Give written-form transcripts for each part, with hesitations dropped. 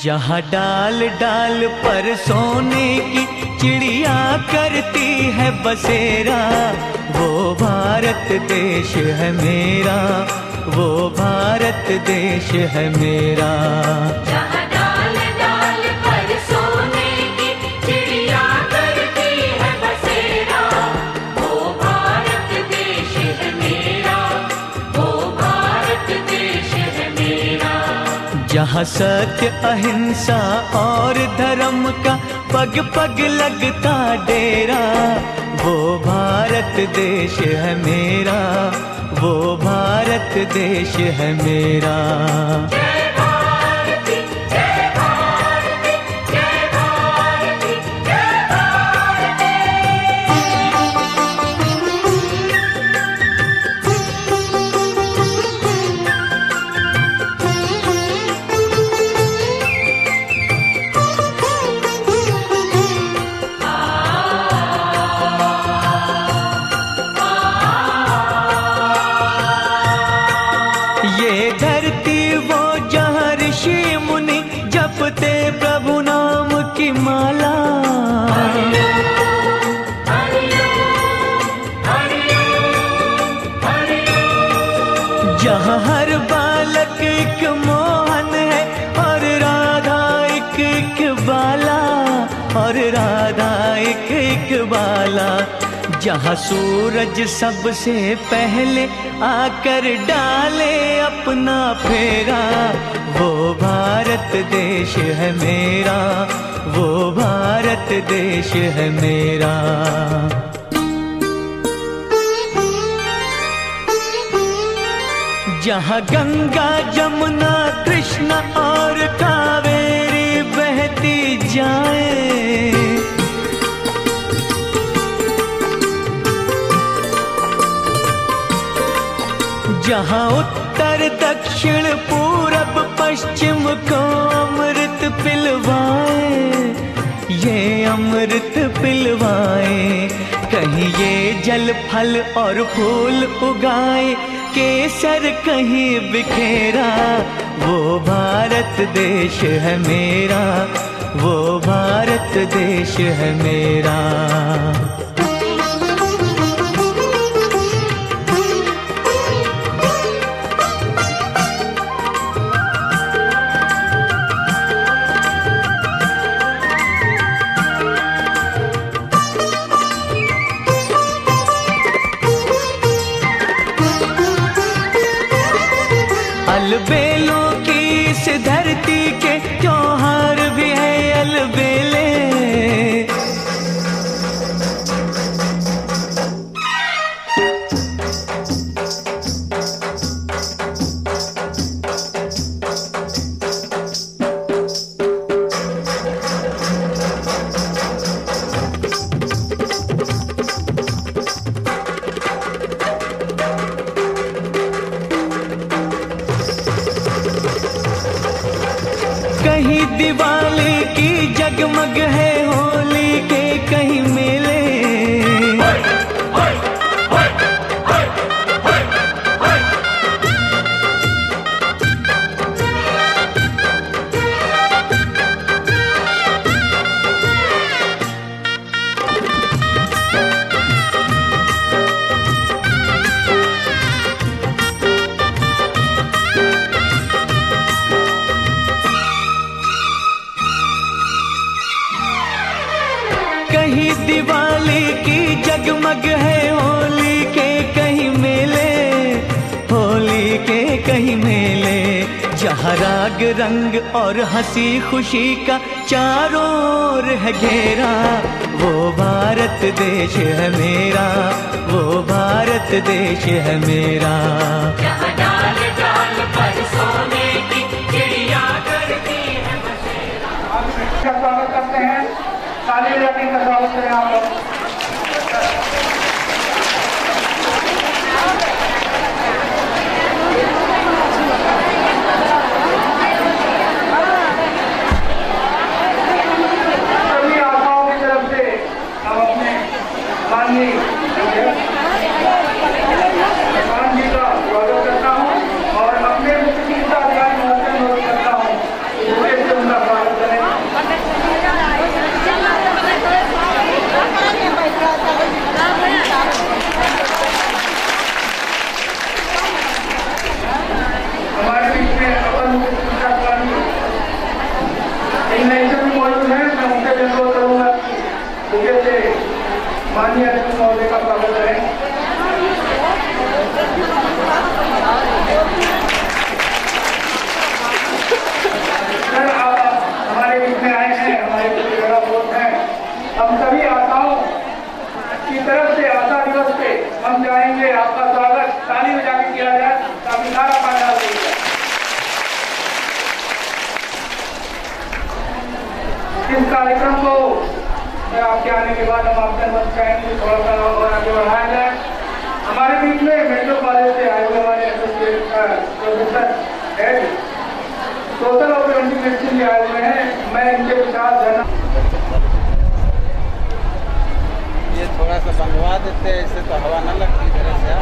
जहाँ डाल डाल पर सोने की चिड़िया करती है बसेरा, वो भारत देश है मेरा, वो भारत देश है मेरा। जहाँ डाल डाल पर सोने की चिड़िया करती है बसेरा, वो भारत देश है मेरा, वो भारत देश है मेरा। जहाँ सत्य अहिंसा और धर्म का पग पग लगता डेरा, वो भारत देश है मेरा, वो भारत देश है मेरा। जय भारती जय भारती जय भारती जय भारती। ये धरती वो जहाँ ऋषि मुनि जपते प्रभु नाम की माला, जहाँ हर बालक एक मोहन है और राधा एक एक बाला, और राधा एक एक बाला। जहाँ सूरज सबसे पहले आकर डाले अपना फेरा, वो भारत देश है मेरा, वो भारत देश है मेरा। जहाँ गंगा जमुना कृष्ण और कावेरी बहती जाए, जहाँ उत्तर दक्षिण पूरब पश्चिम को अमृत पिलवाए, ये अमृत पिलवाए। कहीं ये जल फल और फूल उगाए, केसर कहीं बिखेरा, वो भारत देश है मेरा, वो भारत देश है मेरा। अलबेलों की इस धरती के त्योहार भी है अलबेले, कहीं दिवाली की जगमग है होली के कहीं मेले, कहीं दिवाली की जगमग है होली के कहीं मेले, होली के कहीं मेले। जहाँ राग रंग और हंसी खुशी का चारों ओर है घेरा, वो भारत देश है मेरा, वो भारत देश है मेरा। जहाँ डाल डाल पर सोने की चिड़िया करती है बसेरा। आप का स्वागत करते हैं, ताली बजाकर का स्वागत करें आप लोग। सभी आशाओं की तरफ से हम अपने माननीय प्रधान जी का स्वागत करता हूँ और अपने मुख्य अधिकारी महोदय करता हूँ, उनका हमारे बीच में मेडिकल कॉलेज से आए हुए हमारे एसोसिएट प्रोफेसर हेड सोशल और प्रिवेंटिव मेडिसिन आए हुए हैं। मैं इनके विचार जानना, ये थोड़ा सा बनवा देते हैं, इससे तो हवा न लगती तरह से।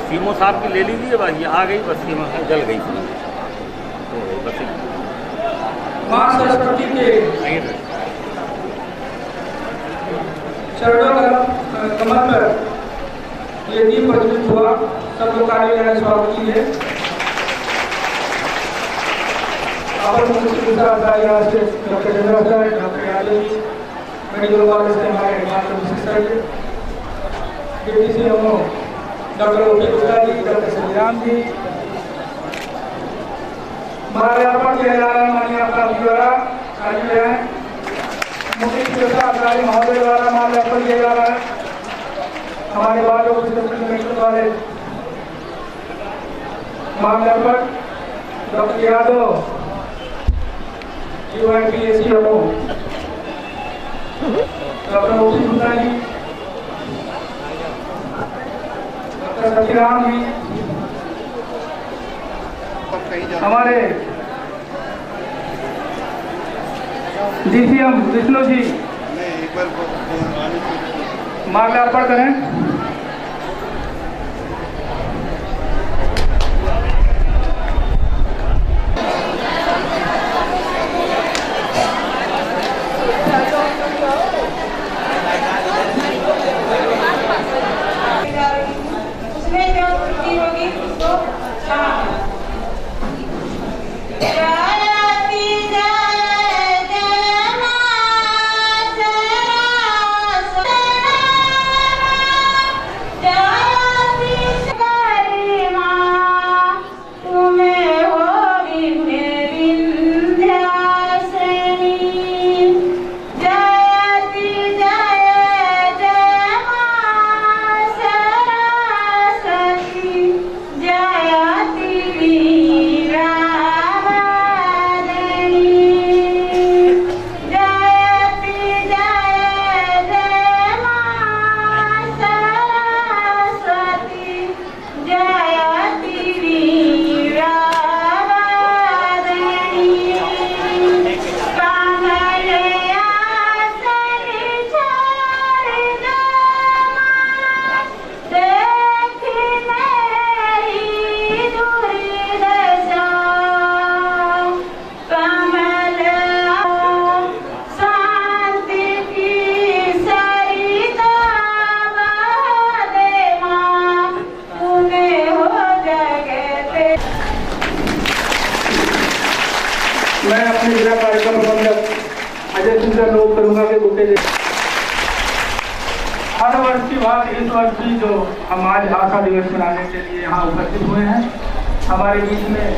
सीमो साहब की ले लीजिए, बस ये आ गई, बस सीमा जल गई थी तो बस मां सरस्वती के चरणों कमल पर ये दीप प्रज्वलित हुआ। सब लोग कार्य स्वागत कीजिए। अपर मुख्य चिकित्सा अधिकारी doctor Chandra sir, doctor Yadav ji, medical college से हमारे डॉक्टर विशेषज्ञ deputy CMO doctor OP Gupta ji, doctor Sanjiram ji, माल्यार्पण किया जा रहा है माननीय आपका द्वारा कार्य है। मुख्य चिकित्सा अधिकारी महोदय द्वारा माल्यार्पण किया जा रहा है। हमारे बाद मेडिकल कॉलेज माल्यार्पण doctor Yadav UIPACMO, doctor OP Gupta ji, Satiram ji, हमारे DCM विष्णु जी माल्यार्पण करें। मैं अपने जिला कार्यक्रम प्रबंधक अजय सिंह से अनुरोध करूंगा कि बुके हर वर्ष की बात इस वर्ष भी जो हम आज भाषा दिवस मनाने के लिए यहाँ उपस्थित हुए हैं हमारे बीच में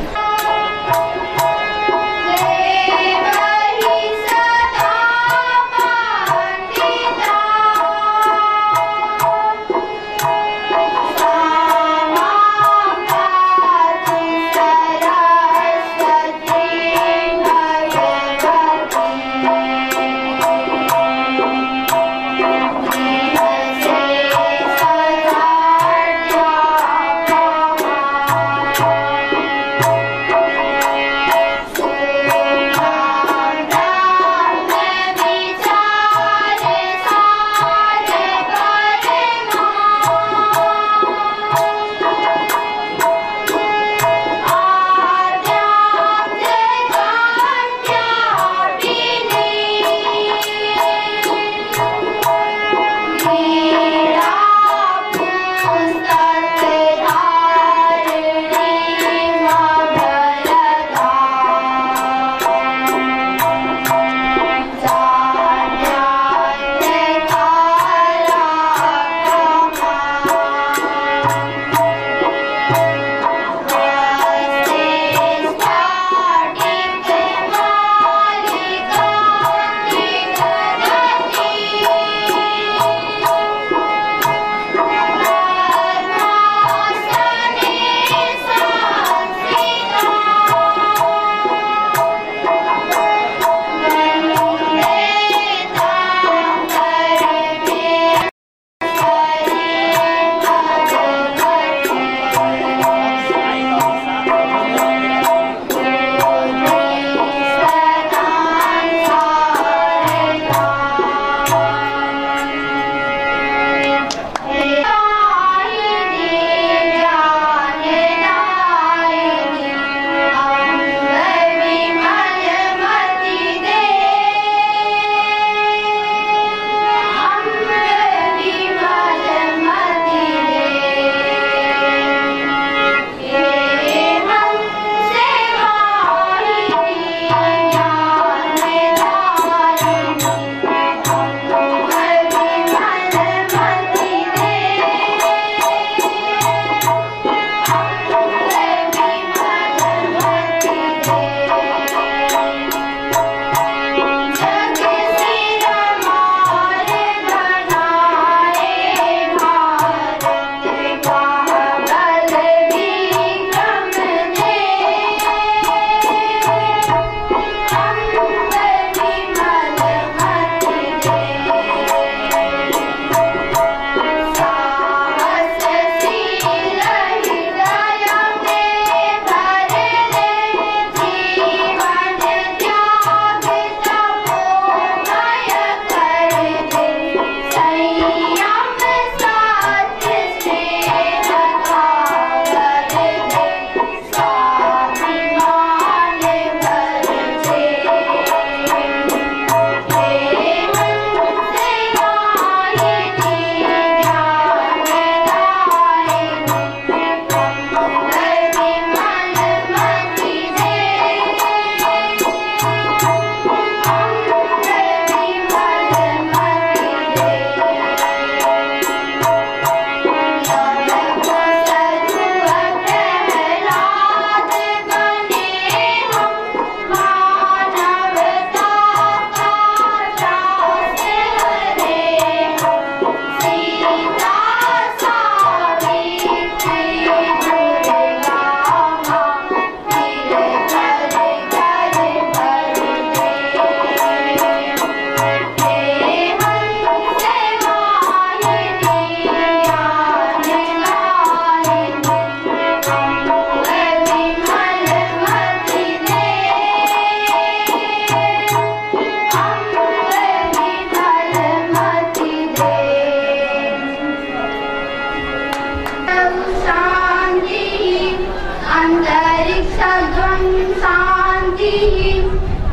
अन्तरिक्षध्वं शान्तिः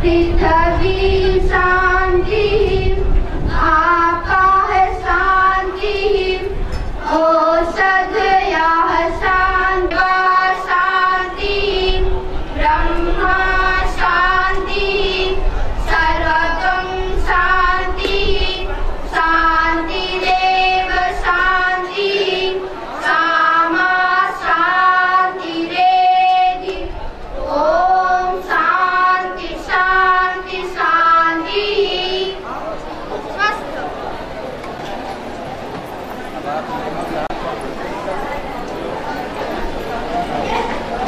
पृथिवी शान्तिः आकाश शान्तिः ओषधयः शान्तिः ब्रह्मा शान्तिः सर्वं शान्तिः शान्तिरेव शान्तिः सामा शान्तिरेधि ॐ शान्ति शान्ति शान्तिः।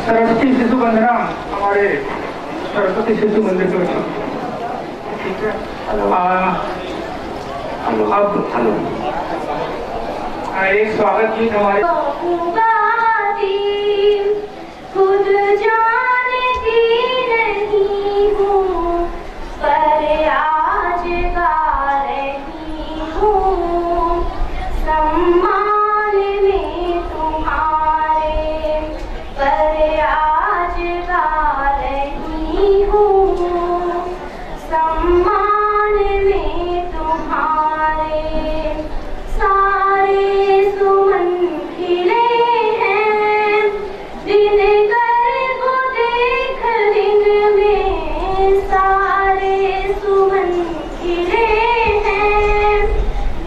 सरस्वती शिशु वंदना हमारे सरस्वती शिशु मंदिर के बच्चों, ठीक है। हेलो एक स्वागत गीत हमारे खुद जानती नहीं हूँ पर आज गा रही हूँ सम्मान में तुम्हारे पर आज गा रही हूँ सम्मान में तुम्हारे सारे सुमन खिले हैं दिन कर को देख दिन में सारे सुमन खिले हैं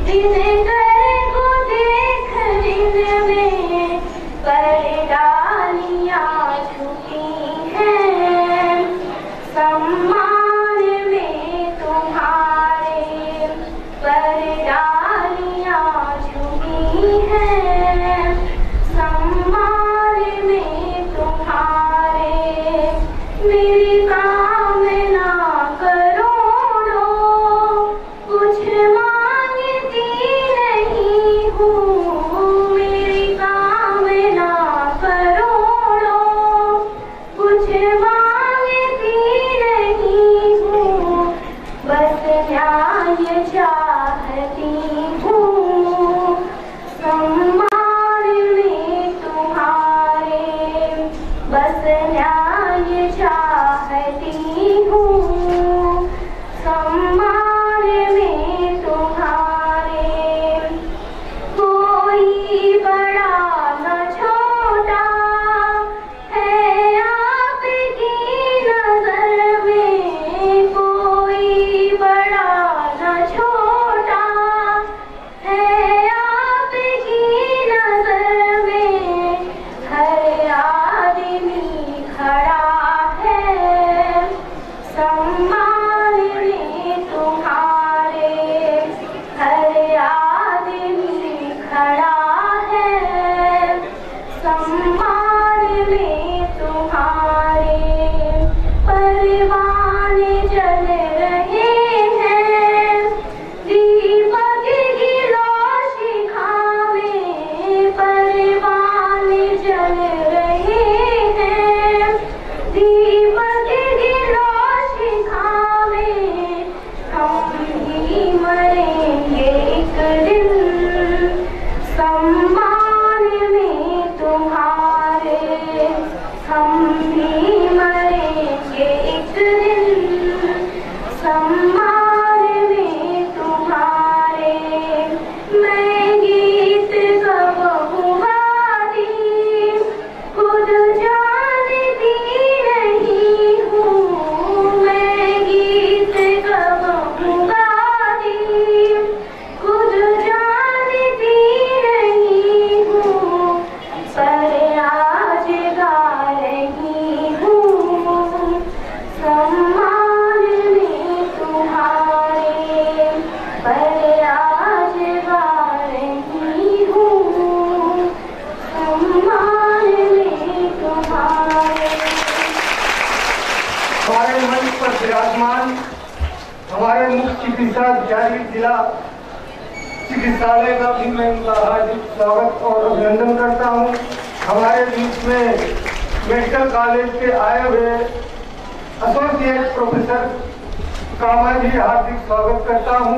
दिन कर को देख दिन में पर डालियाँ झुकी हैं सम्मान में तुम्हारे पर डालियाँ झुकी हैं सम्मान में तुम्हारे मेरी कामना करोड़ों कुछ मांगती नहीं हूँ मेरी कामना करोड़ों कुछ मांगती नहीं हूँ बस न्याय चाहती हूँ सम्मान में तुम्हारे बस न्याय चाहती हूँ सम्मान में तुम्हारे कोई बड़ा न छोटा है आपकी नजर में कोई बड़ा न छोटा है आपकी नजर में हर आदमी खड़ा है सम्मान में तुम्हारे हर आदमी खड़ा है सम्मान में तुम्हारे परवान जल रहे हैं दीपक की रोशिखा में परवान जल रहे हैं दीपक की रोशिखा में हम भी मरेंगे एक दिन सम्मान में तुम्हारे हम भी मरेंगे एक दिन सम्मान में तुम्हारे मैं गीत गवाऊंगी खुद जानती नहीं हूँ मैं गीत गवाऊंगी खुद जानती नहीं हूँ पर आज गा रही हूँ सम्मान में तुम्हारे पर आज गा रही हूँ सम्मान में तुम्हारे। हमारे मंच पर विराजमान हमारे मुख्य चिकित्साधिकारी जिला चिकित्सालय का भी मैं उनका हार्दिक स्वागत और अभिनंदन करता हूँ। हमारे बीच में मेडिकल कॉलेज के आए हुए एसोसिएट प्रोफेसर का मैं भी हार्दिक स्वागत करता हूँ।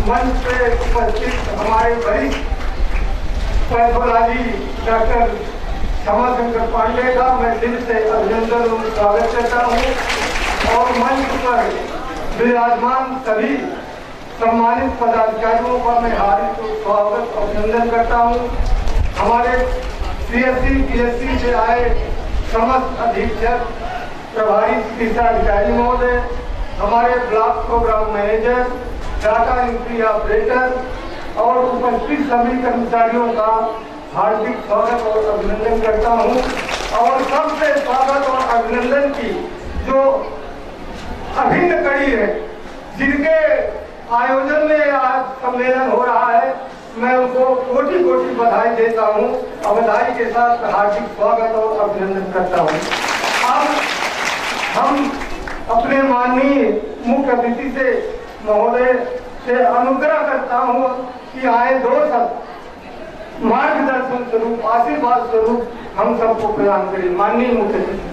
मंच पे उपस्थित हमारे वरिष्ठ पैथोलॉजी डॉक्टर क्षमाशंकर पांडे का मैं दिल से अभिनंदन और स्वागत करता हूँ और मंच पर विराजमान सभी सम्मानित पदाधिकारियों का मैं हार्दिक स्वागत अभिनंदन करता हूँ। हमारे CSC PSC से आए समस्त अधीक्षक, प्रभारी चिकित्सा अधिकारी महोदय, हमारे block programme manager, data entry operator और उपस्थित सभी कर्मचारियों का हार्दिक स्वागत और अभिनंदन करता हूं। और सबसे स्वागत और अभिनंदन की जो अभिन्न कड़ी है, जिनके आयोजन में आज सम्मेलन हो रहा है, मैं उनको कोटि कोटि बधाई देता हूं और बधाई के साथ हार्दिक स्वागत और अभिनंदन करता हूं। अब हम अपने माननीय मुख्य अतिथि से महोदय से अनुग्रह करता हूं कि आए 2 शब्द मार्गदर्शन स्वरूप, आशीर्वाद स्वरूप हम सबको प्रदान करें। माननीय मुख्य अतिथि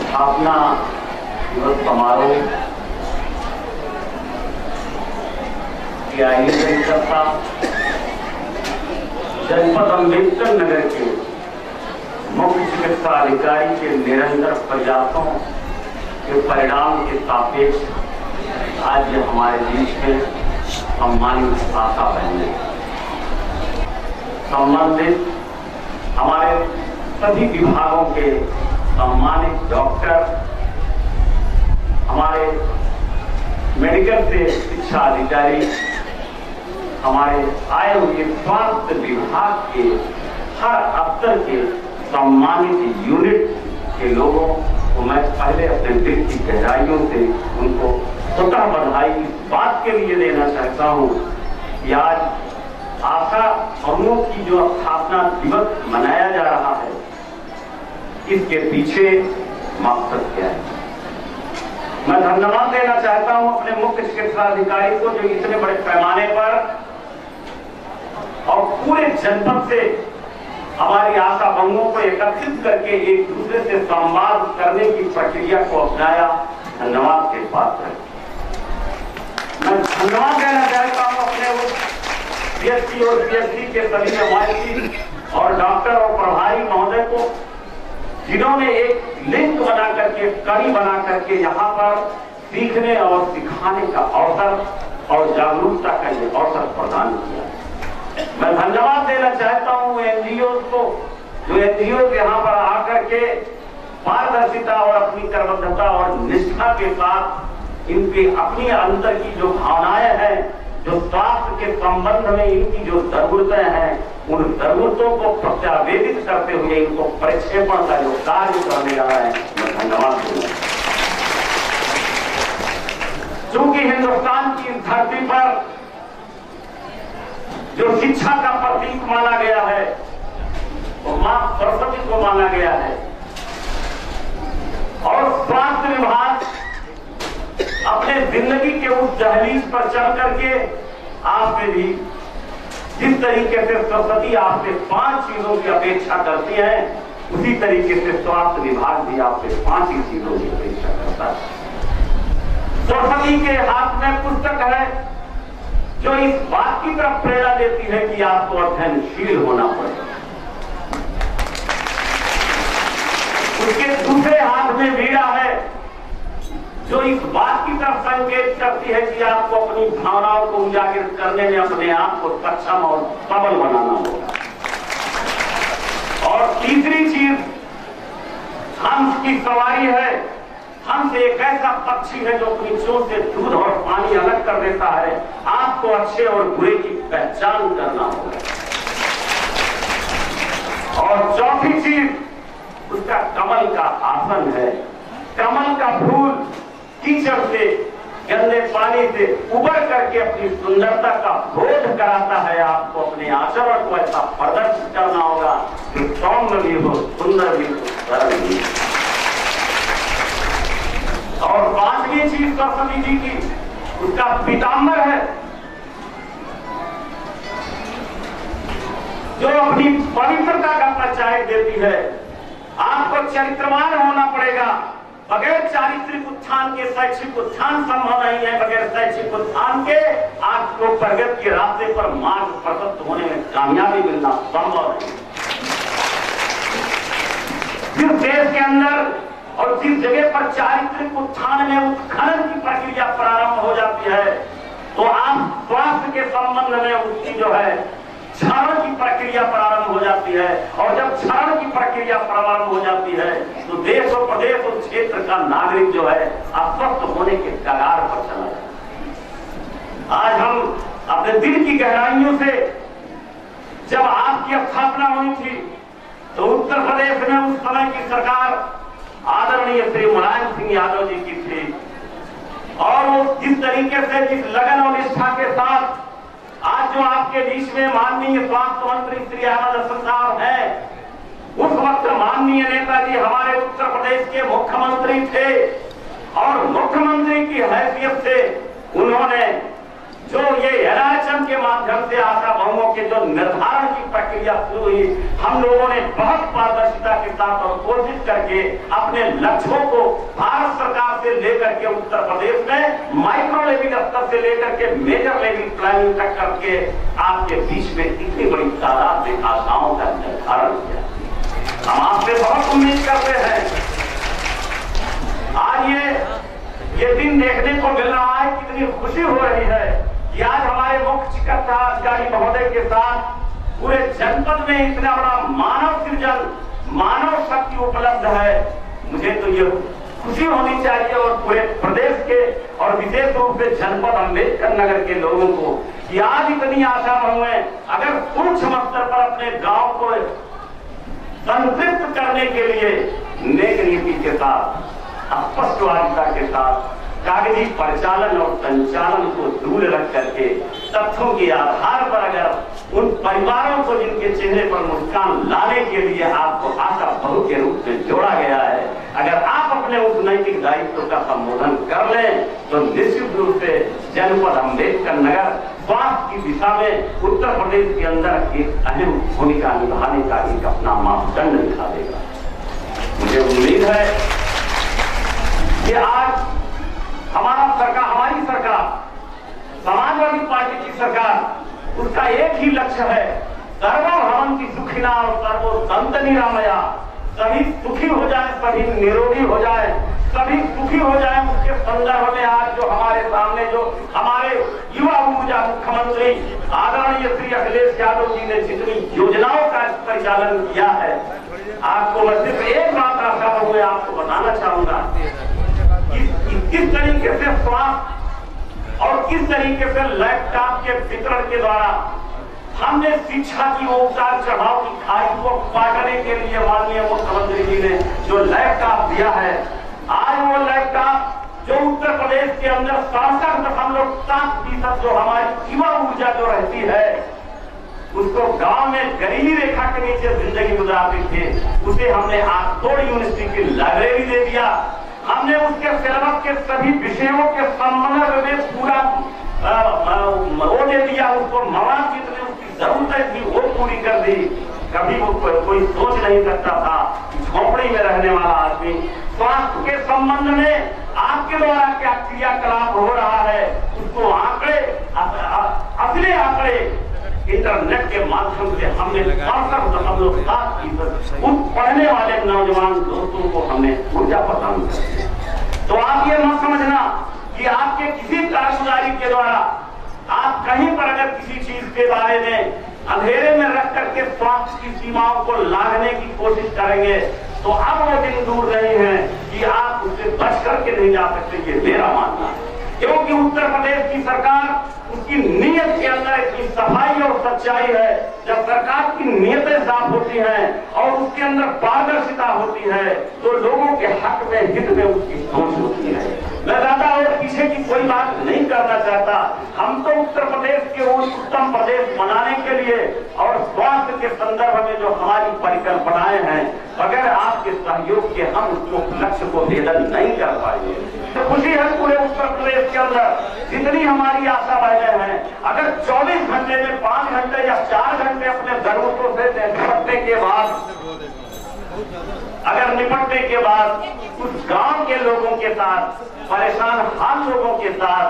स्थापना दिवस समारोह की आयोजन करता जनपद अम्बेडकर नगर के मुख्य चिकित्सा अधिकारी के निरंतर प्रयासों के परिणाम के सापेक्ष आज हमारे बीच में सम्मानित आशा बहने संबंधित हमारे सभी विभागों के सम्मानित डॉक्टर, हमारे मेडिकल से शिक्षा अधिकारी, हमारे आए हुए स्वास्थ्य विभाग के हर स्तर के सम्मानित यूनिट के लोगों को मैं पहले अपने दिल की गहराइयों से उनको स्वतः बधाई इस बात के लिए देना चाहता हूँ कि आज आशा बहुओं की जो स्थापना दिवस मनाया जा रहा है, इसके पीछे मकसद क्या है। मैं धन्यवाद देना चाहता हूं अपने मुख्य चिकित्सा अधिकारी को, जो इतने बड़े पैमाने पर और पूरे जनपद से हमारी आशा बंगों को एकत्रित करके एक दूसरे से संवाद करने की प्रक्रिया को अपनाया। धन्यवाद के पात्र है। मैं धन्यवाद देना चाहता हूं अपने PSC और PSC के सभी नुमाइंदगी और डॉक्टर और प्रभारी महोदय को, जिन्होंने एक लिंक बना करके, कड़ी बना करके यहाँ पर सीखने और सिखाने का अवसर और जागरूकता का ये अवसर प्रदान किया। मैं धन्यवाद देना चाहता हूँ NGO को, जो NGO यहाँ पर आकर के पारदर्शिता और अपनी कर्मठता और निष्ठा के साथ इनकी अपनी अंतर की जो भावनाएं हैं, जो स्वास्थ्य के संबंध में इनकी जो जरूरतें हैं, उन जरूरतों को प्रत्यावेदित करते हुए इनको परिक्षेपण का जो कार्य करने जा रहे हैं, मैं धन्यवाद दूंगा। चूंकि हिंदुस्तान की धरती पर जो शिक्षा का प्रतीक माना गया है, वो मां सरस्वती को माना गया है, और स्वास्थ्य विभाग अपने जिंदगी के उस दहलीज पर चल करके आपसे भी जिस तरीके से सरस्वती आपसे 5 चीजों की अपेक्षा करती है, उसी तरीके से स्वास्थ्य विभाग भी आपसे 5 ही चीजों की अपेक्षा करता है। सरस्वती के हाथ में पुस्तक है जो इस बात की तरफ प्रेरणा देती है कि आपको अध्ययनशील होना पड़ेगा। उसके दूसरे हाथ में वीणा है जो इस बात की तरफ संकेत करती है कि आपको अपनी भावनाओं को उजागर करने में अपने आप को सक्षम और सबल बनाना होगा। और तीसरी चीज हंस की सवारी है। हंस एक ऐसा पक्षी है जो अपनी चोंच से दूध और पानी अलग कर देता है। आपको अच्छे और बुरे की पहचान करना होगा। और चौथी चीज उसका कमल का आसन है। कमल का फूल कीचड़ से, गंदे पानी से उबर करके अपनी सुंदरता का बोध कराता है। आपको अपने आचरण को ऐसा प्रदर्शित करना होगा कि सौम्य भी हो, सुंदर भी हो, सरल भी हो। और 5वीं चीज सरस्वती जी की उसका पीताम्बर है, जो अपनी पवित्रता का परिचय देती है। आपको चरित्रवान होना पड़ेगा। बगैर चारित्रिक उत्थान के शैक्षिक उत्थान संभव नहीं है। बगैर शैक्षिक उत्थान के आप को प्रगति के रास्ते पर मार्ग प्रशस्त होने में कामयाबी मिलना संभव है। जिस देश के अंदर और जिस जगह पर चारित्रिक उत्थान में उत्खनन की प्रक्रिया प्रारंभ हो जाती है, तो आप स्वास्थ्य के संबंध में उसकी जो है क्षरण की प्रक्रिया प्रारंभ हो जाती है। और जब क्षरण की प्रक्रिया प्रारंभ हो जाती है तो देश और प्रदेश और क्षेत्र का नागरिक जो है अस्वस्थ होने के कगार पर चला जाता है। आज हम अपने दिल की गहराइयों से, जब आपकी स्थापना हुई थी तो उत्तर प्रदेश में उस समय की सरकार आदरणीय श्री मुलायम सिंह यादव जी की थी, और वो जिस तरीके से, जिस लगन और निष्ठा के साथ आज जो आपके बीच में माननीय स्वास्थ्य मंत्री श्री अहमद हसन साहब हैं, उस वक्त माननीय नेताजी हमारे उत्तर प्रदेश के मुख्यमंत्री थे, और मुख्यमंत्री की हैसियत से उन्होंने जो ये एलआरएचएम के माध्यम से आशा बहुओं के जो निर्धारण की प्रक्रिया शुरू हुई, हम लोगों ने बहुत पारदर्शिता के साथ और कोशिश करके अपने लक्ष्यों को भारत सरकार से लेकर के उत्तर प्रदेश में माइक्रो लेवल स्तर से लेकर के मेजर लेवल प्लानिंग तक करके आपके बीच में इतनी बड़ी तादाद से आशाओं का निर्धारण किया। हम आपसे बहुत उम्मीद करते हैं। आज ये दिन देखने को मिल रहा है, कितनी खुशी हो रही है कि आज हमारे मुख्य चिकित्सा अधिकारी महोदय के साथ पूरे जनपद में इतना बड़ा मानव सृजन, मानव शक्ति उपलब्ध है। मुझे तो ये खुशी होनी चाहिए और पूरे प्रदेश के और विशेष रूप से जनपद अम्बेडकर नगर के लोगों को कि आज इतनी आशा बहुएं अगर सूक्ष्म स्तर पर अपने गांव को संतृप्त करने के लिए नेक नीति के साथ, स्पष्टवादिता के साथ कागजी परिचालन और संचालन को दूर रख करके तथ्यों के आधार पर अगर उन परिवारों को जिनके चेहरे पर मुस्कान लाने के लिए आपको आशा बहु के रूप में जोड़ा गया है, अगर आप अपने उस नैतिक दायित्व का संबोधन कर लें तो निश्चित रूप से जनपद अम्बेडकर नगर स्वास्थ्य की दिशा में उत्तर प्रदेश के अंदर एक अहम भूमिका निभाने का एक अपना मापदंड दिखा देगा। मुझे उम्मीद है कि आज हमारी सरकार, समाजवादी पार्टी की सरकार, उसका एक ही लक्ष्य है, सर्वभवन्ति सुखिनः और सर्वो सन्तु निरामया। सभी सुखी हो जाए, सभी निरोगी हो जाए, सभी सुखी हो जाए। उसके संदर्भ में आज जो हमारे सामने जो हमारे युवा ऊर्जा मुख्यमंत्री आदरणीय श्री अखिलेश यादव जी ने जितनी योजनाओं का परिचालन किया है, आपको मैं सिर्फ एक बात आशा हुए आपको बताना चाहूंगा, किस तरीके से स्वास्थ्य और किस तरीके से लैपटॉप के वितरण के द्वारा हमने शिक्षा की उतार चढ़ाव की खाई को पाटने के लिए माननीय मुख्यमंत्री जी ने जो लैपटॉप दिया है, आज वो लैपटॉप जो उत्तर प्रदेश के अंदर 67.7% जो हमारी युवा ऊर्जा जो रहती है, उसको गांव में गरीबी रेखा के नीचे जिंदगी गुजारती थी, उसे हमने आज 2 यूनिवर्सिटी की लाइब्रेरी दे दिया। हमने उसके सिलेबस के सभी विषयों के संबंध में पूरा वो दे दिया, उसको मवाद जितनी उसकी जरूरत थी वो पूरी कर दी। कभी वो कोई सोच नहीं सकता था कि झोपड़ी में रहने वाला आदमी स्वास्थ्य के संबंध में आपके द्वारा क्या क्रियाकलाप हो रहा है, उसको आंकड़े, असली आंकड़े इंटरनेट के माध्यम से हमने 67.7% उन पढ़ने वाले नौजवान दोस्तों को हमने ऊर्जा प्रदान की। तो आप ये मत समझना कि आपके किसी कारगुजारी के द्वारा आप कहीं पर अगर किसी चीज के बारे में अंधेरे में रख करके स्वास्थ्य की सीमाओं को लांघने की कोशिश करेंगे तो अब वो दिन दूर नहीं है कि आप उससे बच करके नहीं जा सकते। ये मेरा मानना है, क्योंकि उत्तर प्रदेश की सरकार उसकी नीयत के अंदर इतनी सफाई और सच्चाई है। जब सरकार की नीयतें साफ होती हैं और उसके अंदर पारदर्शिता होती है तो लोगों के हक में, हित में उसकी सोच होती है। मैं ज्यादा और पीछे की कोई बात नहीं करना चाहता। हम तो उत्तर प्रदेश के उत्तम प्रदेश बनाने के लिए और स्वास्थ्य के संदर्भ में जो हमारी परिकल्पनाएं हैं, बगैर आपके सहयोग के हम उसको लक्ष्य को भेदन नहीं कर पाएंगे। तो खुशी है पूरे उत्तर प्रदेश के अंदर जितनी हमारी आशा बहने हैं, अगर 24 घंटे में 5 घंटे या 4 घंटे अपने जरूरतों से निपटने के बाद उस गांव के लोगों के साथ, परेशान हाल लोगों के साथ,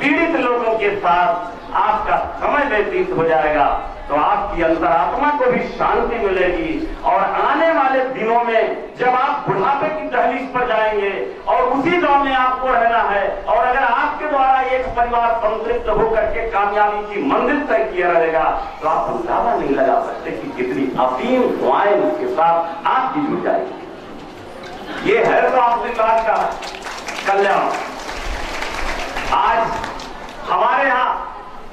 पीड़ित लोगों के साथ आपका समय व्यतीत हो जाएगा तो आपकी अंतरात्मा को भी शांति मिलेगी। और आने वाले दिनों में जब आप बुढ़ापे की दहलीज पर जाएंगे और उसी गांव में आपको रहना है और अगर आपके द्वारा एक परिवार संतृप्त होकर के कामयाबी की मंजिल तय किया रहेगा तो आप अंदाजा नहीं लगा सकते कि कितनी असीम दुआएं उसके साथ आपकी जुड़ जाएगी। ये है स्वास्थ्य विभाग का कल्याण। आज हमारे यहाँ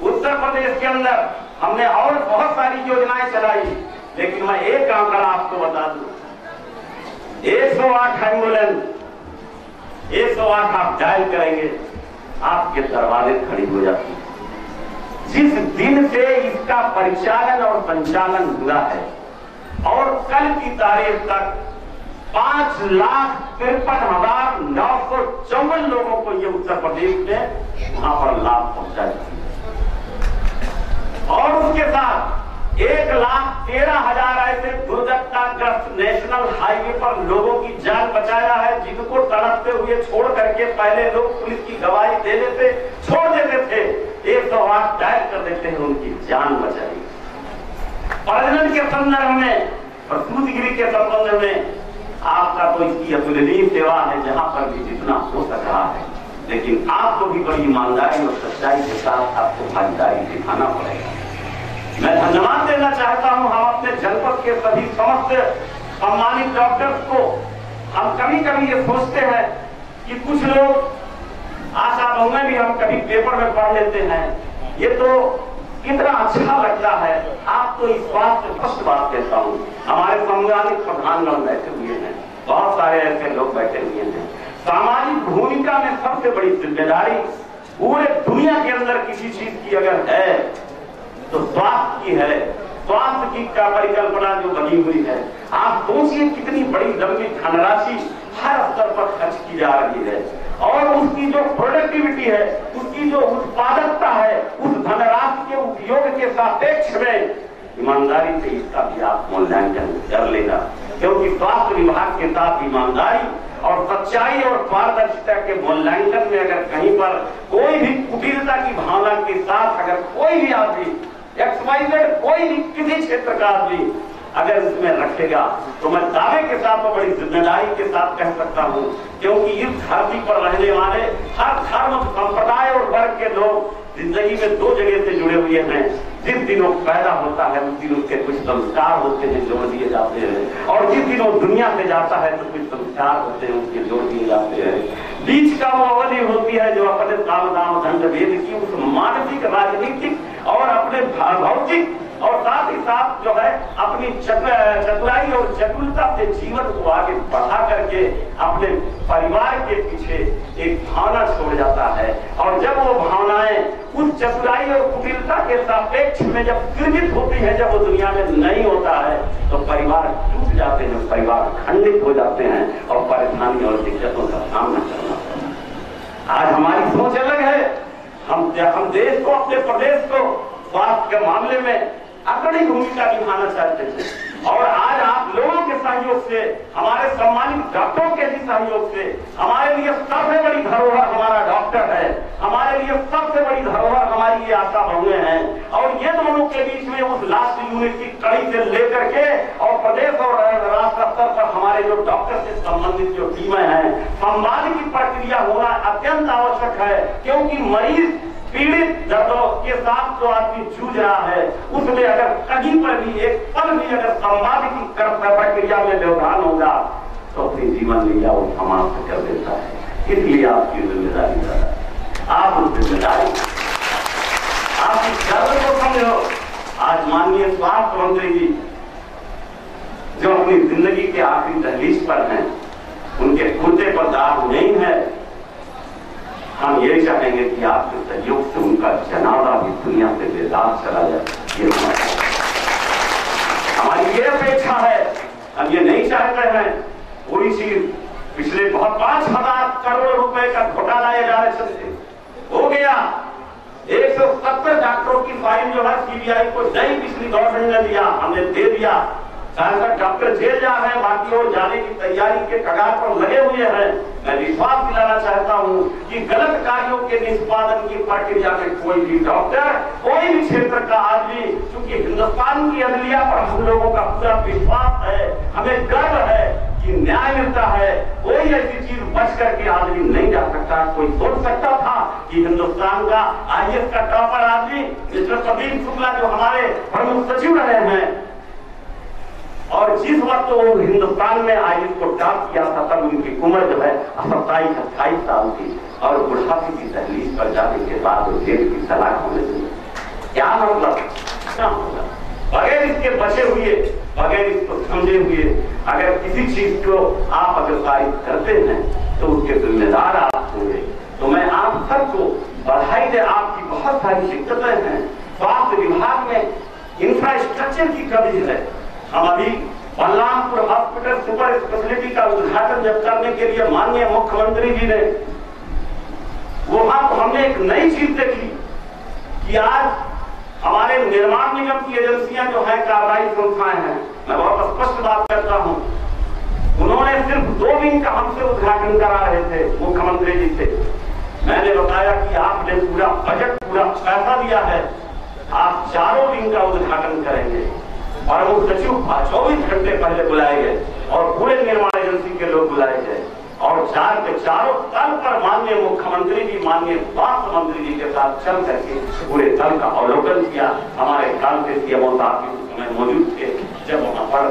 उत्तर प्रदेश के अंदर हमने और बहुत सारी योजनाएं चलाई, लेकिन मैं एक आंकड़ा आपको बता दूं, 108 एम्बुलेंस, 108 आप डायल करेंगे आपके दरवाजे खड़ी हो जाती है। जिस दिन से इसका परिचालन और संचालन हुआ है और कल की तारीख तक 5,53,954 लोगों को ये उत्तर प्रदेश में वहां पर लाभ पहुंचाया और उसके साथ 1,13,000 ऐसे दुर्घटनाग्रस्त नेशनल हाईवे पर लोगों की जान बचाया है, जिनको तड़पते हुए छोड़ करके पहले लोग पुलिस की गवाही दे देते छोड़ देते थे, 108 डायल कर देते हैं, उनकी जान बचाई। प्रजनन के संदर्भ में, प्रसूतिगिरी के संबंध में आपका तो इसकी अतुलनीय सेवा है जहां पर भी जितना हो सक रहा है, लेकिन आपको भी बड़ी ईमानदारी और सच्चाई के साथ आपको भागीदारी दिखाना पड़ेगा। मैं धन्यवाद देना चाहता हूं हम अपने जनपद के सभी समस्त सम्मानित डॉक्टर्स को। हम कभी कभी ये सोचते हैं कि कुछ लोग आशा बहुएं भी हम कभी पेपर में पढ़ लेते हैं, ये तो कितना अच्छा लगता है। आपको इस बात से स्पष्ट बात कहता हूँ, हमारे संवैधानिक प्रधानगण बैठे हुए हैं, बहुत सारे ऐसे लोग बैठे हुए हैं। सामाजिक भूमिका में सबसे बड़ी जिम्मेदारी पूरे दुनिया के अंदर किसी चीज की अगर है तो स्वास्थ्य की है। स्वास्थ्य की का परिकल्पना जो बनी हुई है, आप सोचिए कितनी बड़ी लंबी धनराशि हर स्तर पर खर्च की जा रही है और उसकी जो प्रोडक्टिविटी है, उसकी जो उत्पादकता है, उस धनराशि के उपयोग के सापेक्ष में ईमानदारी से इसका भी आप मूल्यांकन कर लेना, क्योंकि स्वास्थ्य विभाग के साथ ईमानदारी और सच्चाई और पारदर्शिता के मूल्यांकन में अगर कहीं पर कोई भी कुटिलता की भावना के साथ अगर कोई भी आदमी XYZ कोई भी किसी क्षेत्र का आदमी अगर इसमें रखेगा तो मैं दावे के साथ और बड़ी जिम्मेदारी के साथ कह सकता हूं, क्योंकि इस धरती पर रहने वाले हर धर्म संप्रदाय और वर्ग के लोग जिंदगी में दो जगह से जुड़े हुए हैं। जिस दिन वो पैदा होता है उस दिन उसके कुछ संस्कार होते हैं जोड़ दिए जाते हैं, और जिस दिन वो दुनिया से जाता है तो कुछ संस्कार होते हैं उसके जोड़ दिए जाते हैं। बीच का वो अवधि होती है जो अपने साम दाम दंड भेद की उस मानसिक, राजनीतिक और अपने भौतिक और साथ ही साथ जो है अपनी चतुराई और चतुरता से जीवन को आगे बढ़ा करके अपने परिवार के पीछे एक भावना छोड़ जाता है। और जब वो भावनाएं उस चतुराई और कुटिलता के सापेक्ष में जब सृजित होती है, जब वो दुनिया में नहीं होता है तो परिवार टूट जाते हैं, परिवार खंडित हो जाते हैं और परेशानी और दिक्कतों का सामना करना पड़ता है। आज हमारी सोच अलग है। हम देश को, अपने प्रदेश को स्वास्थ्य के मामले में अग्रणी भूमिका निभाना चाहते थे और आज आप लोगों के सहयोग से, हमारे सम्मानित डॉक्टरों के भी सहयोग से, हमारे लिए सबसे बड़ी धरोहर हमारा डॉक्टर है, हमारे लिए सबसे बड़ी धरोहर हमारी ये आशा बहुएं हैं। और ये दोनों के बीच में उस लास्ट यूनिट की कड़ी से लेकर के और प्रदेश और राष्ट्र स्तर पर हमारे जो डॉक्टर से संबंधित जो टीमें हैं, संवाद की प्रक्रिया होना अत्यंत आवश्यक है, क्योंकि मरीज पीड़ित दर्दों के साथ जो आदमी जूझ रहा है उसमें अगर कहीं पर भी एक पल भी अगर संवाद की प्रक्रिया में व्यवधान होगा तो अपनी जीवन लीला वो समाप्त कर देता है। इसलिए आपकी जिम्मेदारी है, आप उस जिम्मेदारी आपकी गर्व को समझो। आज माननीय स्वास्थ्य मंत्री जी जो अपनी जिंदगी के आखिरी दहलीज पर हैं, उनके कुर्ते पर दाग नहीं है। हम ये चाहेंगे कि आपके सहयोग से उनका जनाजा भी दुनिया से बेदाग चला जाए। ये हमारी ये अपेक्षा है। हम ये नहीं चाहते हैं कोई चीज पिछले बहुत 5,000 करोड़ रुपए का घोटाला ये डाले चलते हो गया। 170 डॉक्टरों की फाइल जो है CBI को नहीं पिछली गवर्नमेंट ने दिया, हमने दे दिया। 4 डॉक्टर जेल जा रहे हैं, बाकी और जाने की तैयारी के कगार पर लगे हुए हैं। मैं विश्वास दिलाना चाहता हूं कि गलत कार्यों के निष्पादन की प्रक्रिया में कोई भी डॉक्टर, कोई भी क्षेत्र का आदमी, क्योंकि हिंदुस्तान की अदलिया पर हम लोगों का पूरा विश्वास है, हमें गर्व है कि न्याय मिलता है। कोई ऐसी चीज बच करके आदमी नहीं जा सकता। कोई सोच सकता था कि हिंदुस्तान का IAS का टॉपर आदमी मिस्टर प्रदीप शुक्ला जो हमारे प्रमुख सचिव रहे हैं, और जिस वक्त वो हिंदुस्तान में IAS को टॉप किया था तब उनकी उम्र जो है 27-28 साल थी, और बुढ़ापे की दहलीज पर जाने के बाद वो जेल की सलाख होने लगी। क्या मतलब, क्या होगा बगैर इसके बचे हुए, बगैर इसको समझे हुए अगर किसी चीज को आप अगर पारित करते हैं तो उसके जिम्मेदार आप होंगे। तो मैं आप सबको बधाई दे, आपकी बहुत सारी दिक्कतें हैं। स्वास्थ्य विभाग में इंफ्रास्ट्रक्चर की कमी है। हम अभी बलरामपुर हॉस्पिटल सुपर स्पेशलिटी का उद्घाटन जब करने के लिए माननीय मुख्यमंत्री जी ने, वहां तो हमने एक नई चीज देखी कि आज हमारे निर्माण निगम की एजेंसियां जो है, कार्यदायी संस्थाएं हैं, मैं बहुत स्पष्ट बात करता हूं, उन्होंने सिर्फ 2 विंग का हमसे उद्घाटन करा रहे थे मुख्यमंत्री जी से। मैंने बताया कि आपने पूरा बजट, पूरा पैसा दिया है, आप 4 विंग का उद्घाटन करेंगे। और वो सचिव 24 घंटे पहले बुलाए गए और पूरे निर्माण एजेंसी के लोग बुलाए गए, और 4 के चारों तल पर माननीय मुख्यमंत्री जी, माननीय स्वास्थ्य मंत्री जी के साथ चल करके पूरे तल का अवलोकन किया। हमारे काल से CMO साहब भी उस समय मौजूद थे जब वहां पर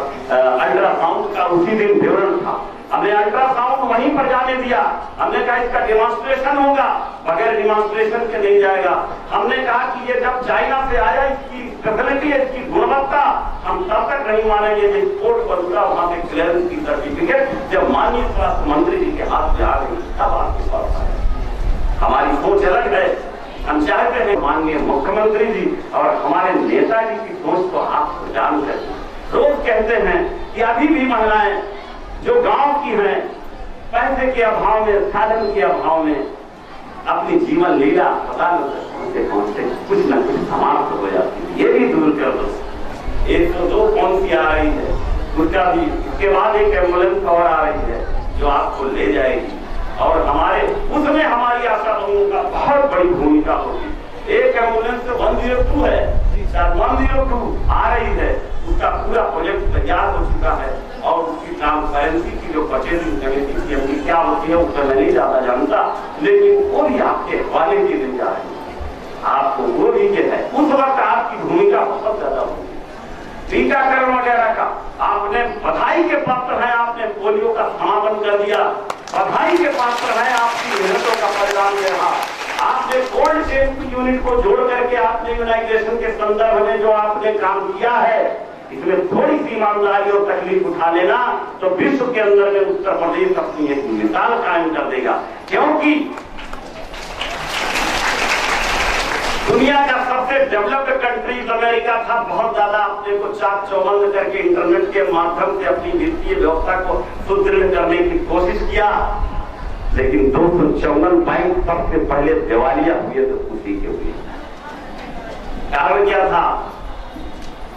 अल्ट्रासाउंड का उसी दिन विवरण था। हमने अल्ट्रासाउंड वहीं पर जाने दिया। हमने कहा इसका डेमोन्स्ट्रेशन होगा, बगैर डेमोन्स्ट्रेशन के नहीं जाएगा। हमने कहा कि ये जब चाइना से आया, इसकी फैसिलिटी, इसकी गुणवत्ता हम तब तक नहीं मानेंगे जब कोर्ट बनूंगा वहां से क्लियरेंस की सर्टिफिकेट जब माननीय स्वास्थ्य मंत्री जी के हाथ में आ गई तब आपके पास आए। हमारी सोच अलग है। हम चाहते हैं माननीय मुख्यमंत्री जी और हमारे नेताजी की सोच को आप जानकर रोज कहते हैं कि अभी भी महिलाएं जो गांव की हैं, पैसे के अभाव में, साधन के अभाव में अपनी जीवन लीला अस्पताल पहुंचते पहुंचते कुछ न कुछ समाप्त हो जाती है। ये भी दूर कर दो। 102 कौन सी आ रही है, उसका भी, उसके बाद एक एम्बुलेंस और आ रही है जो आपको ले जाएगी, और हमारे उसमें हमारी आशा बहुओं का बहुत बड़ी भूमिका होगी। एक एम्बुलेंस 102 है, 102 आ रही है, उसका पूरा प्रोजेक्ट तैयार हो चुका है, और उसकी ट्रांसपेरेंसी की जो परचेजिंग कमेटी की अपनी क्या होती है उसका मैं नहीं ज्यादा जानता, लेकिन वो भी आपके हवाले की दी जा रही है। आपको वो भी जो है उस वक्त आपकी भूमिका बहुत ज्यादा होगी। टीकाकरण वगैरह का आपने बधाई के पात्र हैं, आपने पोलियो का समापन कर दिया, बधाई के पात्र हैं, आपकी मेहनतों का परिणाम ये रहा। आपने कोल्ड चेन यूनिट को जोड़ करके आपने यूनाइटेशन के संदर्भ में जो आपने काम किया है, इसमें थोड़ी सी ईमानदारी और तकलीफ उठा लेना तो विश्व के अंदर में उत्तर प्रदेश अपनी एक मिसाल कायम कर देगा। क्योंकि दुनिया का सबसे डेवलप्ड कंट्रीज अमेरिका था, बहुत ज्यादा अपने को चाक चौबंद करके इंटरनेट के माध्यम से अपनी वित्तीय व्यवस्था को सुदृढ़ करने की कोशिश किया, लेकिन 254 बैंक सबसे पहले दिवालिया हुए तो उसी के हुए। कारण क्या था?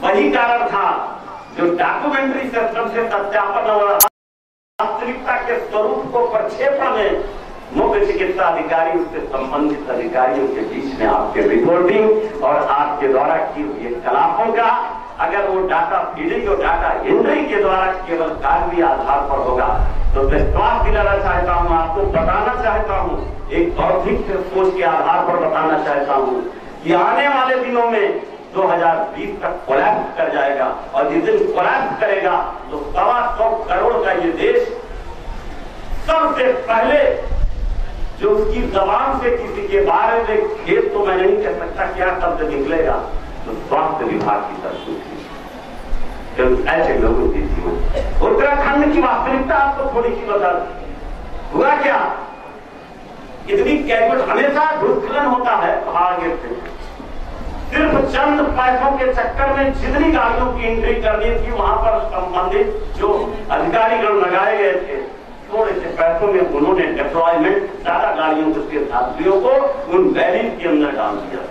वही कारण था जो डॉक्यूमेंट्री सिस्टम से सत्यापन और वास्तविकता के स्वरूप को प्रक्षेपण में मुख्य चिकित्सा अधिकारी उससे संबंधित अधिकारियों के बीच में आपके रिपोर्टिंग और आपके द्वारा की हुई कलापों का अगर वो डाटा फीडिंग और डाटा एंट्री के द्वारा केवल कागजी आधार पर होगा तो विश्वास दिलाना चाहता हूं, आपको बताना चाहता हूं, एक बौद्धिक सोच के आधार पर बताना चाहता हूं कि आने वाले दिनों में 2020 तक कोलैप्स कर जाएगा, और जिस दिन कोलैप्स करेगा तो 125 करोड़ का ये देश सबसे पहले जो उसकी जबान से किसी के बारे में खेत तो मैं नहीं कह सकता क्या शब्द निकलेगा, तो स्वास्थ्य विभाग की तरफ से ऐसे लोगों की जीवन। उत्तराखंड की वास्तविकता आपको थोड़ी सी बता हुआ क्या, इतनी कैबिनेट हमेशा भूस्खलन होता है पहाड़ गिरते हैं। सिर्फ चंद पैसों के चक्कर में जितनी गाड़ियों की एंट्री करनी थी वहां पर संबंधित जो अधिकारीगण लगाए गए थे, थोड़े से पैसों में उन्होंने डिप्लॉयमेंट ज्यादा गाड़ियों के यात्रियों को उन वैली के अंदर डाल दिया।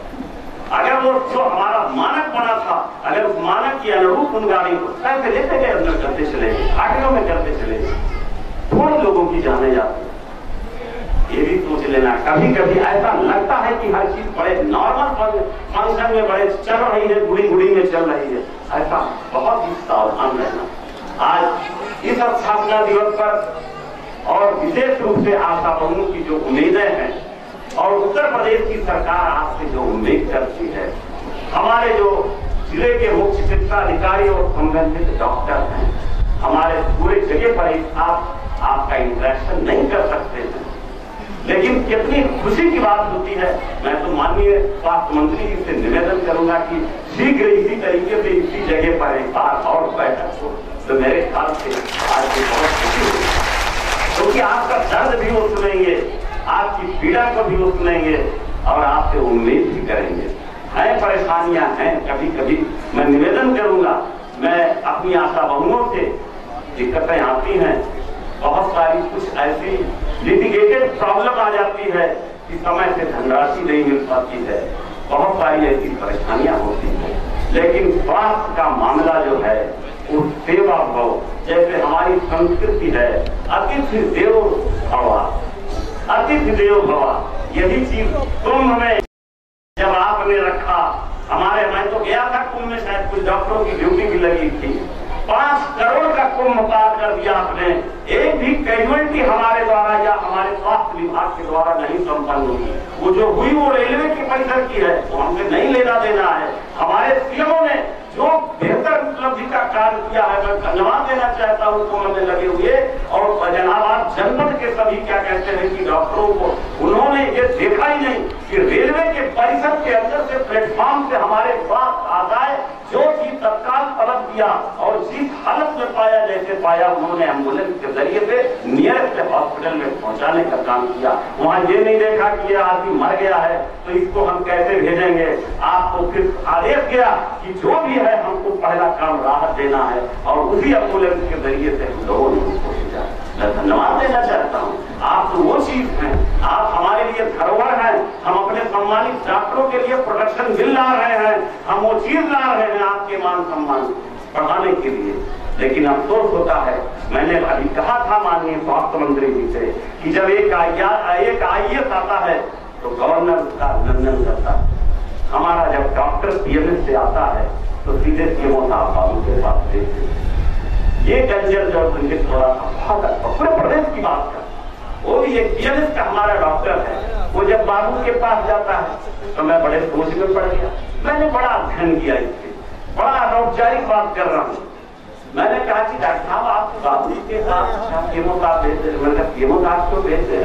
अगर वो जो हमारा मानक बना था, अगर उस मानक के अनुरूप उन गाड़ियों को पैसे लेते गए अंदर करते चले गए, घाटियों में करते चले गए, थोड़े लोगों की जाने जाती। सोच लेना। कभी कभी ऐसा लगता है कि हर चीज बड़े नॉर्मल फंक्शन में बड़े चल रही है, गुड़ी गुड़ी में चल रही है, ऐसा बहुत ही सावधान रहना। आज इस स्थापना दिवस पर और विशेष रूप से आशा बहुओं की जो उम्मीदें हैं और उत्तर प्रदेश की सरकार आपसे जो उम्मीद करती है, हमारे जो जिले के मुख्य चिकित्सा अधिकारी और संबंधित डॉक्टर हैं, हमारे पूरे जगह पर आपका इंटरेक्शन नहीं कर सकते हैं, लेकिन कितनी खुशी की बात होती है। मैं तो माननीय स्वास्थ्य मंत्री जी से निवेदन करूंगा कि शीघ्र इसी तरीके से इसी जगह पर एक बार और बैठक हो, तो मेरे ख्याल से आज भी बहुत खुशी होगी, क्योंकि आपका दर्द भी वो सुनेंगे, आपकी पीड़ा को भी वो सुनेंगे और आपसे उम्मीद भी करेंगे। हैं परेशानियां हैं, कभी कभी मैं निवेदन करूंगा, मैं अपनी आशा बहुओं से दिक्कतें आती हैं, बहुत सारी कुछ ऐसी लिटिगेटेड प्रॉब्लम आ जाती है कि समय से धनराशि नहीं मिल पाती है, बहुत सारी ऐसी परेशानियां होती हैं, लेकिन स्वास्थ्य का मामला जो है वो सेवा भाव, जैसे हमारी संस्कृति है अतिथि देवो भव, अतिथि देवो भव, यही चीज कुंभ में जब आपने रखा, हमारे मैं तो गया था कुंभ में, शायद कुछ डॉक्टरों की ड्यूटी भी लगी थी, 5 करोड़ का कुंभ पार कर दिया आपने, एक भी कैजुअलिटी हमारे द्वारा या हमारे स्वास्थ्य विभाग के द्वारा नहीं संपन्न हुई। वो जो हुई वो रेलवे के परिसर की है, वो हमसे नहीं लेना देना है। हमारे सीएमओ ने जो बेहतर उपलब्धि का कार्य किया है, मैं धन्यवाद देना चाहता हूँ कुंभ में लगे हुए और जनाब जनपद के सभी क्या कहते हैं कि डॉक्टरों को, उन्होंने ये देखा ही नहीं कि रेलवे के परिसर के अंदर से प्लेटफॉर्म से हमारे पास आ जाए, जो चीज तत्काल तलब दिया और जिस हालत में पाया जैसे पाया, उन्होंने एम्बुलेंस के जरिए से नियरेस्ट हॉस्पिटल में पहुंचाने का काम किया। वहां ये नहीं देखा कि ये आदमी मर गया है तो इसको हम कैसे भेजेंगे, आपको फिर आदेश किया कि जो भी है हमको पहला काम राहत देना है और उसी एम्बुलेंस के जरिए से हम लोगों ने उसको भेजा। मैं धन्यवाद देना चाहता हूँ, आप तो वो चीज हैं, आप हमारे लिए धरोहर हैं, हम अपने सम्मानित डॉक्टरों के लिए प्रोटेक्शन बिल ला रहे हैं, हम वो चीज ला रहे हैं आपके मान सम्मान बढ़ाने के लिए। लेकिन अफसोस होता है, मैंने अभी कहा था माननीय स्वास्थ्य मंत्री जी से कि जब एक IAS आता है तो गवर्नर उसका अभिनंदन करता है, हमारा जब डॉक्टर PMS से आता है तो सीधे CMO साहब बाबू के पास देते हैं। ये कंजर जो मुझे थोड़ा सा पूरे प्रदेश की बात कर, वो भी एक PMS का हमारा डॉक्टर है, वो जब बाबू के पास जाता है तो मैं बड़े सोच में पड़ गया। मैंने बड़ा अध्ययन किया इसके, बड़ा अनौपचारिक बात कर रहा हूँ। मैंने कहा कि डॉक्टर साहब आप बाबू के साथ केमो साहब भेज दे, मैंने कहा केमो साहब को भेज दे,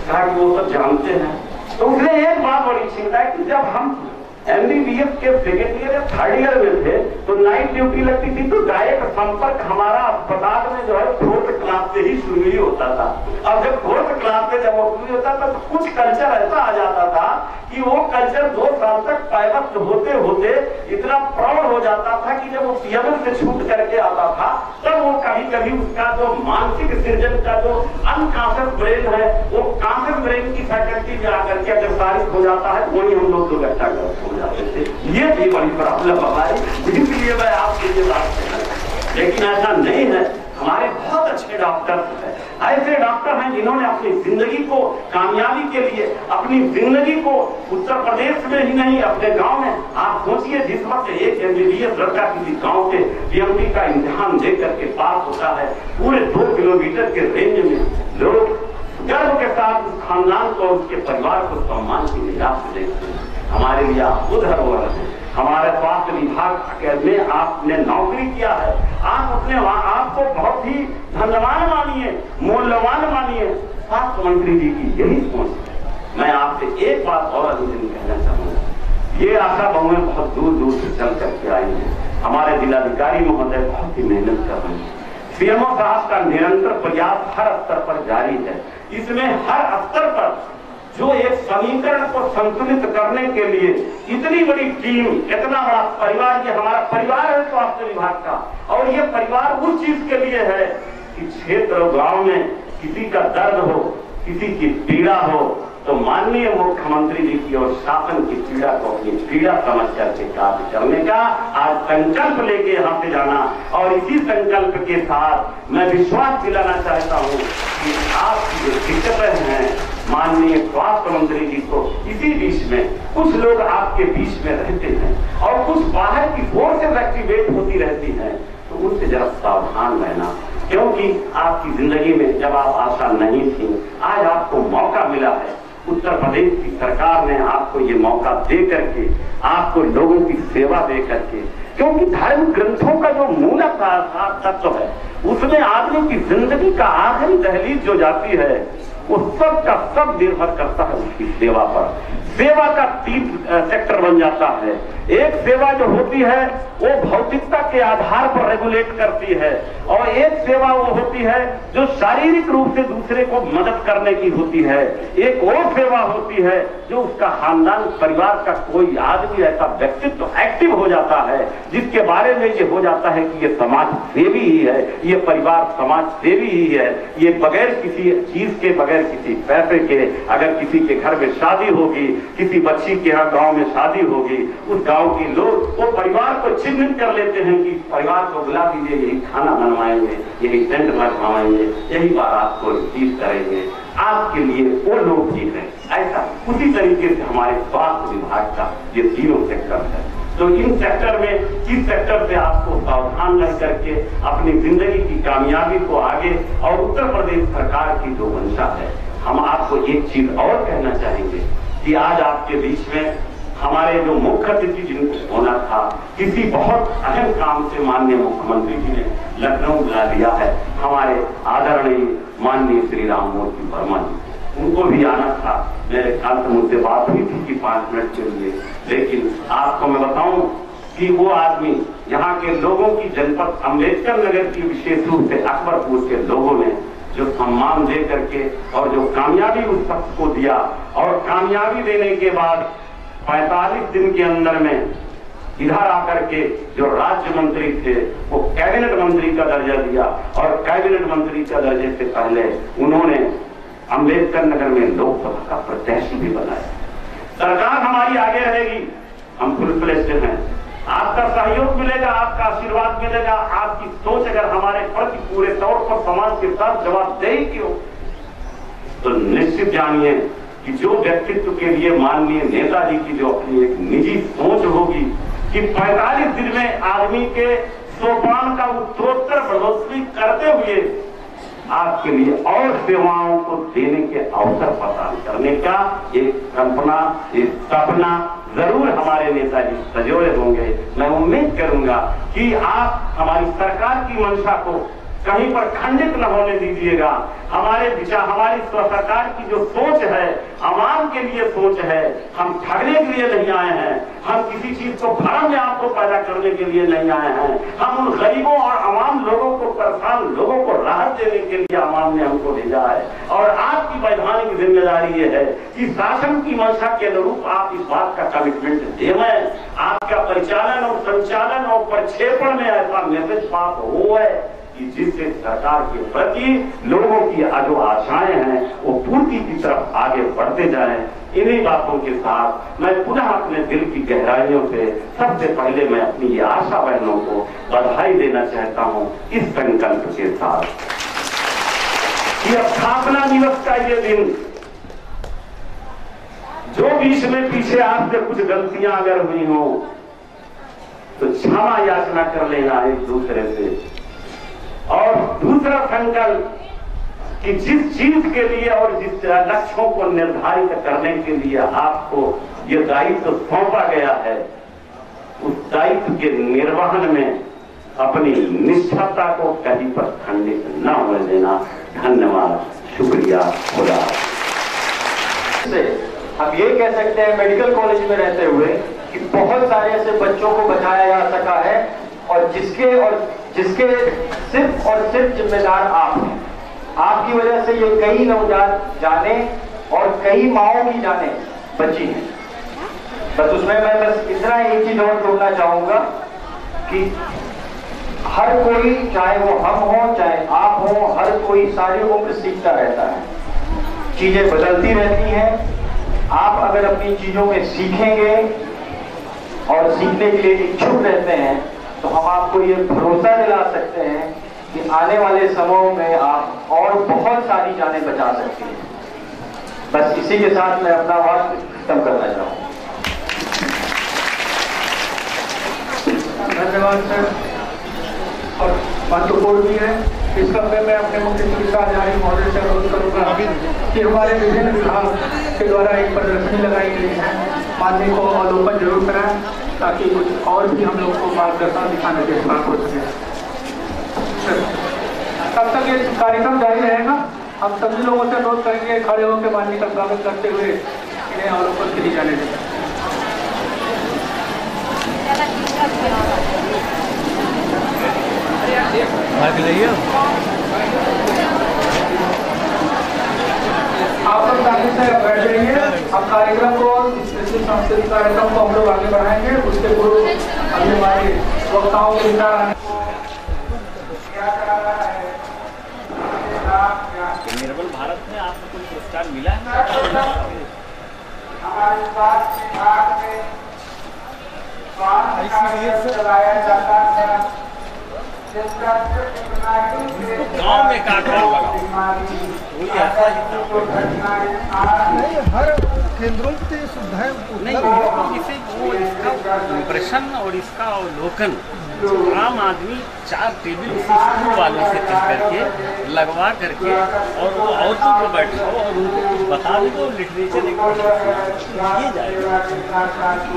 कहा कि वो सब जानते हैं। तो उसने एक बात बड़ी चिंता है कि जब हम MBBS के 2nd ईयर या 3rd ईयर में थे तो नाइट ड्यूटी लगती थी, तो डायरेक्ट संपर्क हमारा अस्पताल में जो है 4th क्लास से ही शुरू ही होता था। अब जब 4th क्लास से जब वो शुरू होता था तो कुछ कल्चर ऐसा आ जाता था कि वो कल्चर 2 साल तक पायबंद होते होते इतना प्रौढ़ हो जाता था कि जब वो PMS से छूट करके आता था तब वो कभी कभी उसका जो मानसिक सृजन का जो अनकॉन्शियस ब्रेन है, वो कॉन्शियस ब्रेन की फैकल्टी में आकर के जब तारीख हो जाता है वही हम लोग 2 घंटा हो जाते थे। ये भी बड़ी प्रॉब्लम हमारी, इसलिए मैं आपके लिए बात कर रहा हूं। लेकिन ऐसा नहीं है, हमारे बहुत अच्छे डॉक्टर हैं, ऐसे डॉक्टर हैं जिन्होंने अपनी जिंदगी को कामयाबी के लिए, अपनी जिंदगी को उत्तर प्रदेश में ही नहीं अपने गांव में, आप सोचिए जिस वक्त एक MBBS लड़का किसी गांव से PMT का इम्तिहान दे करके पास होता है, पूरे 2 किलोमीटर के रेंज में लोग गर्व के साथ उस खानदान को, उसके परिवार को सम्मान की निगाह से देखते हैं। हमारे लिए आप खुद धरोहर हैं। हमारे स्वास्थ्य विभाग में आपने नौकरी किया है, आप अपने आपको बहुत ही धन्यवान मानिए, मूल्यवान मानिए। स्वास्थ्य मंत्री जी की यही सोच है। मैं आपसे एक बात और अनुदिन कहना चाहूंगा, ये आशा बहुएं बहुत दूर दूर से चल करके आई है। हमारे जिलाधिकारी महोदय बहुत ही मेहनत कर रहे हैं, CMO साहब का निरंतर प्रयास हर स्तर पर जारी है। इसमें हर स्तर पर जो एक समीकरण को संतुलित करने के लिए इतनी बड़ी टीम, इतना बड़ा परिवार, ये हमारा परिवार है स्वास्थ्य विभाग का, और ये परिवार उस चीज के लिए है कि क्षेत्र और गांव में किसी का दर्द हो, किसी की पीड़ा हो, तो माननीय मुख्यमंत्री जी की और शासन की पीड़ा को अपनी पीड़ा समझ करके कार्य करने का आज संकल्प लेके यहाँ से जाना। और इसी संकल्प के साथ मैं विश्वास दिलाना चाहता हूँ कि आपकी जो दिक्कतें हैं माननीय स्वास्थ्य मंत्री जी को इसी बीच में कुछ लोग आपके बीच में रहते हैं और कुछ बाहर की फोर्सेस एक्टिवेट होती रहती हैं, तो उनसे जरा सावधान रहना, क्योंकि आपकी जिंदगी में जब आप आशा नहीं थी, आज आपको मौका मिला है। उत्तर प्रदेश की सरकार ने आपको ये मौका दे करके, आपको लोगों की सेवा दे करके, क्योंकि धर्म ग्रंथों का जो मूल तत्व है उसमें आदमी की जिंदगी का आखिरी दहलीज जो जाती है वो सब का सब निर्भर करता है उसकी सेवा पर। सेवा का 3 सेक्टर बन जाता है। एक सेवा जो होती है वो भौतिकता के आधार पर रेगुलेट करती है, और एक सेवा वो होती है जो शारीरिक रूप से दूसरे को मदद करने की होती है। एक वो सेवा होती है जो उसका खानदान परिवार का कोई आदमी ऐसा व्यक्तित्व एक्टिव हो जाता है जिसके बारे में ये हो जाता है कि ये समाज सेवी ही है, ये परिवार समाज सेवी ही है, ये बगैर किसी चीज के, बगैर किसी पैसे के, अगर किसी के घर में शादी होगी, किसी बच्ची के यहाँ गांव में शादी होगी, उस गांव के लोग वो परिवार को चिन्हित कर लेते हैं कि परिवार को बुला दीजिए, यही खाना बनवाएंगे, यही टेंट लगवाएंगे, यही बारात को रिसीव करेंगे, आपके लिए वो लोग ही हैं। ऐसा उसी तरीके से हमारे स्वास्थ्य विभाग का ये 3 सेक्टर है। तो इन सेक्टर में किस सेक्टर से आपको सावधान रह करके अपनी जिंदगी की कामयाबी को आगे, और उत्तर प्रदेश सरकार की जो मंशा है, हम आपको एक चीज और कहना चाहेंगे कि आज आपके बीच में हमारे जो मुख्य अतिथि जिनको होना था, किसी बहुत अहम काम से माननीय मुख्यमंत्री जी ने लखनऊ बुला दिया है, हमारे आदरणीय माननीय श्री राममूर्ति वर्मा जी, उनको भी आना था। मेरे ख्याल से मुझसे बात हुई थी कि 5 मिनट के लिए, लेकिन आपको मैं बताऊं कि वो आदमी यहाँ के लोगों की जनपद अम्बेडकर नगर की, विशेष रूप से अकबरपुर के लोगों ने जो सम्मान दे करके और जो कामयाबी उस शख्स को दिया, और कामयाबी देने के बाद 45 दिन के अंदर में इधर आकर के जो राज्य मंत्री थे वो कैबिनेट मंत्री का दर्जा दिया, और कैबिनेट मंत्री का दर्जे से पहले उन्होंने अम्बेडकर नगर में लोकसभा का प्रत्याशी भी बनाया। सरकार हमारी आगे रहेगी, हम फुल फ्लेज्ड हैं, आपका सहयोग मिलेगा, आपका आशीर्वाद मिलेगा, आपकी सोच अगर हमारे प्रति पूरे तौर पर समाज के साथ जवाबदेही की हो, तो निश्चित जानिए कि जो व्यक्तित्व के लिए माननीय नेताजी की जो अपनी एक निजी सोच होगी कि 45 दिन में आदमी के सोपान का उत्तरोत्तर बढ़ोतरी करते हुए आपके लिए और सेवाओं को देने के अवसर प्रदान करने का एक कल्पना, एक सपना जरूर हमारे नेताजी सजोए होंगे। मैं उम्मीद करूंगा कि आप हमारी सरकार की मंशा को कहीं पर खंडित न होने दीजिएगा। हमारे विचार, हमारी सरकार की जो सोच है, आवाम के लिए सोच है, हम ठगने के लिए नहीं आए हैं, हम किसी चीज को भरम में आपको पैदा करने के लिए नहीं आए हैं, हम उन गरीबों और आवाम लोगों को, परेशान लोगों को राहत देने के लिए आवाम ने हमको भेजा है। और आपकी वैधानिक जिम्मेदारी ये है कि शासन की मंशा के अनुरूप आप इस बात का कमिटमेंट देवें, आपका परिचालन और संचालन और प्रक्षेपण में ऐसा मैसेज पास हो है कि जिससे सरकार के प्रति लोगों की जो आशाएं हैं वो पूर्ति की तरफ आगे बढ़ते जाएं। इन्हीं बातों के साथ मैं पुनः अपने दिल की गहराइयों से सबसे पहले मैं अपनी ये आशा बहनों को बधाई देना चाहता हूं इस संकल्प के साथ कि स्थापना दिवस का ये दिन, जो बीच में पीछे आपसे कुछ गलतियां अगर हुई हो तो क्षमा याचना कर लेना एक दूसरे से। और दूसरा संकल्प कि जिस चीज के लिए और जिस लक्ष्यों को निर्धारित करने के लिए आपको ये दायित्व सौंपा गया है, उस दायित्व के निर्वहन में अपनी निष्ठता को कहीं पर खंडित न होने देना। धन्यवाद, शुक्रिया, खुदा। हम ये कह सकते हैं मेडिकल कॉलेज में रहते हुए कि बहुत सारे ऐसे बच्चों को बचाया जा सका है, और जिसके सिर्फ और सिर्फ जिम्मेदार आप हैं। आपकी वजह से ये कई नवजात जाने और कई माओं की जाने बची हैं। बस उसमें मैं बस इतना एक चीज और जोड़ना चाहूंगा कि हर कोई, चाहे वो हम हो चाहे आप हो, हर कोई सारी उम्र सीखता रहता है, चीजें बदलती रहती हैं। आप अगर अपनी चीजों में सीखेंगे और सीखने के लिए इच्छुक रहते हैं तो हम आपको ये भरोसा दिला सकते हैं कि आने वाले समयों में आप और बहुत सारी जानें बचा सकते हैं। बस इसी के साथ मैं अपना वाक्य खत्म करना चाहूँगा। धन्यवाद सर, और महत्वपूर्ण भी है। इस क्रम में मैं अपने मुख्य चिकित्सा अधिकारी महोदय से अनुरोध करूँगा कि हमारे विभिन्न विभाग के द्वारा एक प्रदर्शनी लगाई गई है, मान्य को अवलोकन जरूर कराएं ताकि कुछ और भी हम लोग को मार्गदर्शन दिखाने के बाद हो सके। तब तक ये कार्यक्रम जारी रहेगा। हम सभी लोगों से अनुरोध करेंगे खड़े होकर मान्य का स्वागत करते हुए इन्हें अवलोकन के लिए जाने दें। आप लोग ताकि से बैठ जाइए। अब कार्यक्रम को सांस्कृतिक कार्यक्रम को हम लोग आगे बढ़ाएंगे। उसके पूर्व अभी हमारे वक्ताओं के विचार आने निर्मल भारत में आपको कोई पुरस्कार मिला है? हमारे स्वास्थ्य विभाग में स्वास्थ्य चलाया जाता है, जिसका गाँव में कार्यक्रम कोई ऐसा नहीं, हर केंद्रों की सुविधाएं नहीं, इसे वो इसका इम्प्रेशन और इसका अवलोकन आम आदमी 4 टेबल उसी स्कूल वालों से चल करके लगवा करके और वो औरतों को बैठाओ और उनको कुछ बता दो तो लिटरेचर ये जाएगा।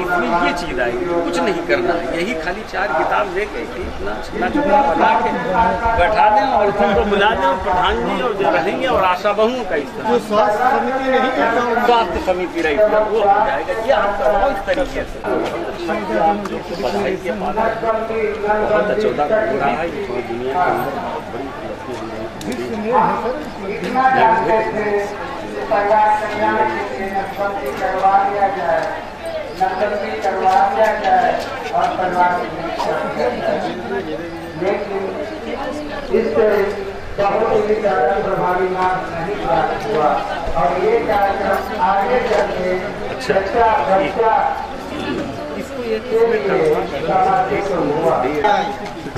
इसमें ये चीज़ आएगी, कुछ नहीं करना है, यही खाली 4 किताब लेके इतना छोटा छोटा बना के बैठा दें, औरतों को बुला दें और प्रधान जी और जो रहेंगे और आशा बहुओं का इस्तेमाल स्वास्थ्य समिति नहीं करता, स्वास्थ्य समिति रही वो हो जाएगा। ये आप करवाओ इस तरीके से बधाई के बाद बहुत अच्छा हो रहा है। पूरी दुनिया के बहुत बड़ी बहुत ही ज़्यादा प्रभावी लाभ नहीं प्राप्त हुआ और ये कार्यक्रम आगे चलके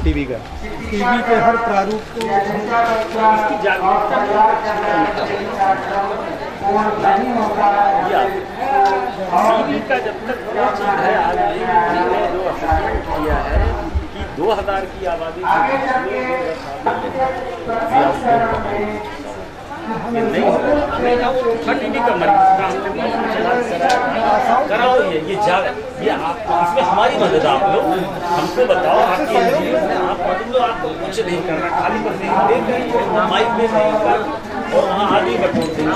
टीवी के हर प्रारूप को टीवी का जब तक है आज हमने जो असेसमेंट किया है कि 2000 की आबादी नहीं टीवी का मरीज का हमने कराओ ये जाए ये आप इसमें हमारी मदद आप लोग हमको बताओ आपके आप मदद लो। आपको कुछ नहीं करना, खाली बस माइक में और वहाँ आगे बटोरते हैं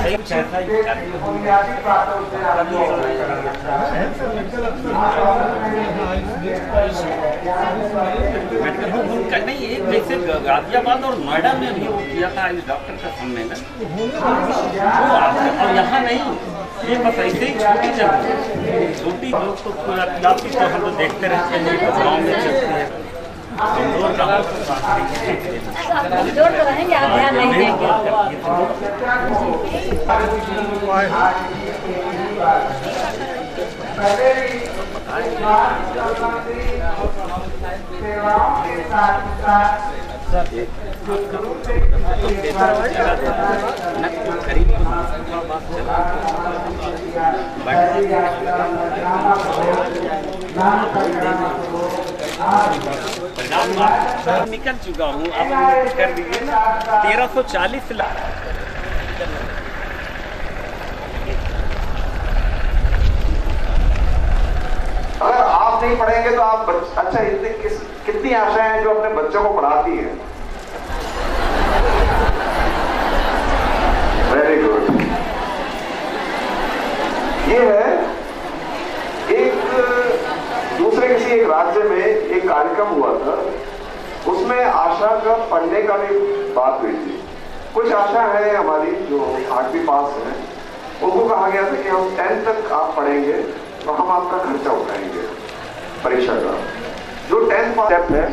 सही ऐसा ही नहीं। एक जैसे गाजियाबाद और नोएडा में भी वो किया था इस डॉक्टर का सम्मेलन, और यहाँ नहीं, ये बस ऐसे ही छोटी जगह छोटी लोग तो जाति तो हम लोग देखते रहते हैं तो गाँव में चलती है जोड़ तो रहेंगे, आप ध्यान नहीं देंगे। निकल चुका हूँ, अब कर दीजिए ना 1340 लाख। अगर आप नहीं पढ़ेंगे तो आप अच्छा कितनी आशाएं हैं जो अपने बच्चों को पढ़ाती हैं। Very good. ये है एक दूसरे किसी एक राज्य में एक कार्यक्रम हुआ था, उसमें आशा का पढ़ने का भी बात हुई थी। कुछ आशा है हमारी जो 8वीं पास है, उनको कहा गया था कि हम 10th तक आप पढ़ेंगे तो हम आपका खर्चा उठाएंगे परीक्षा का। जो 10th स्टेप है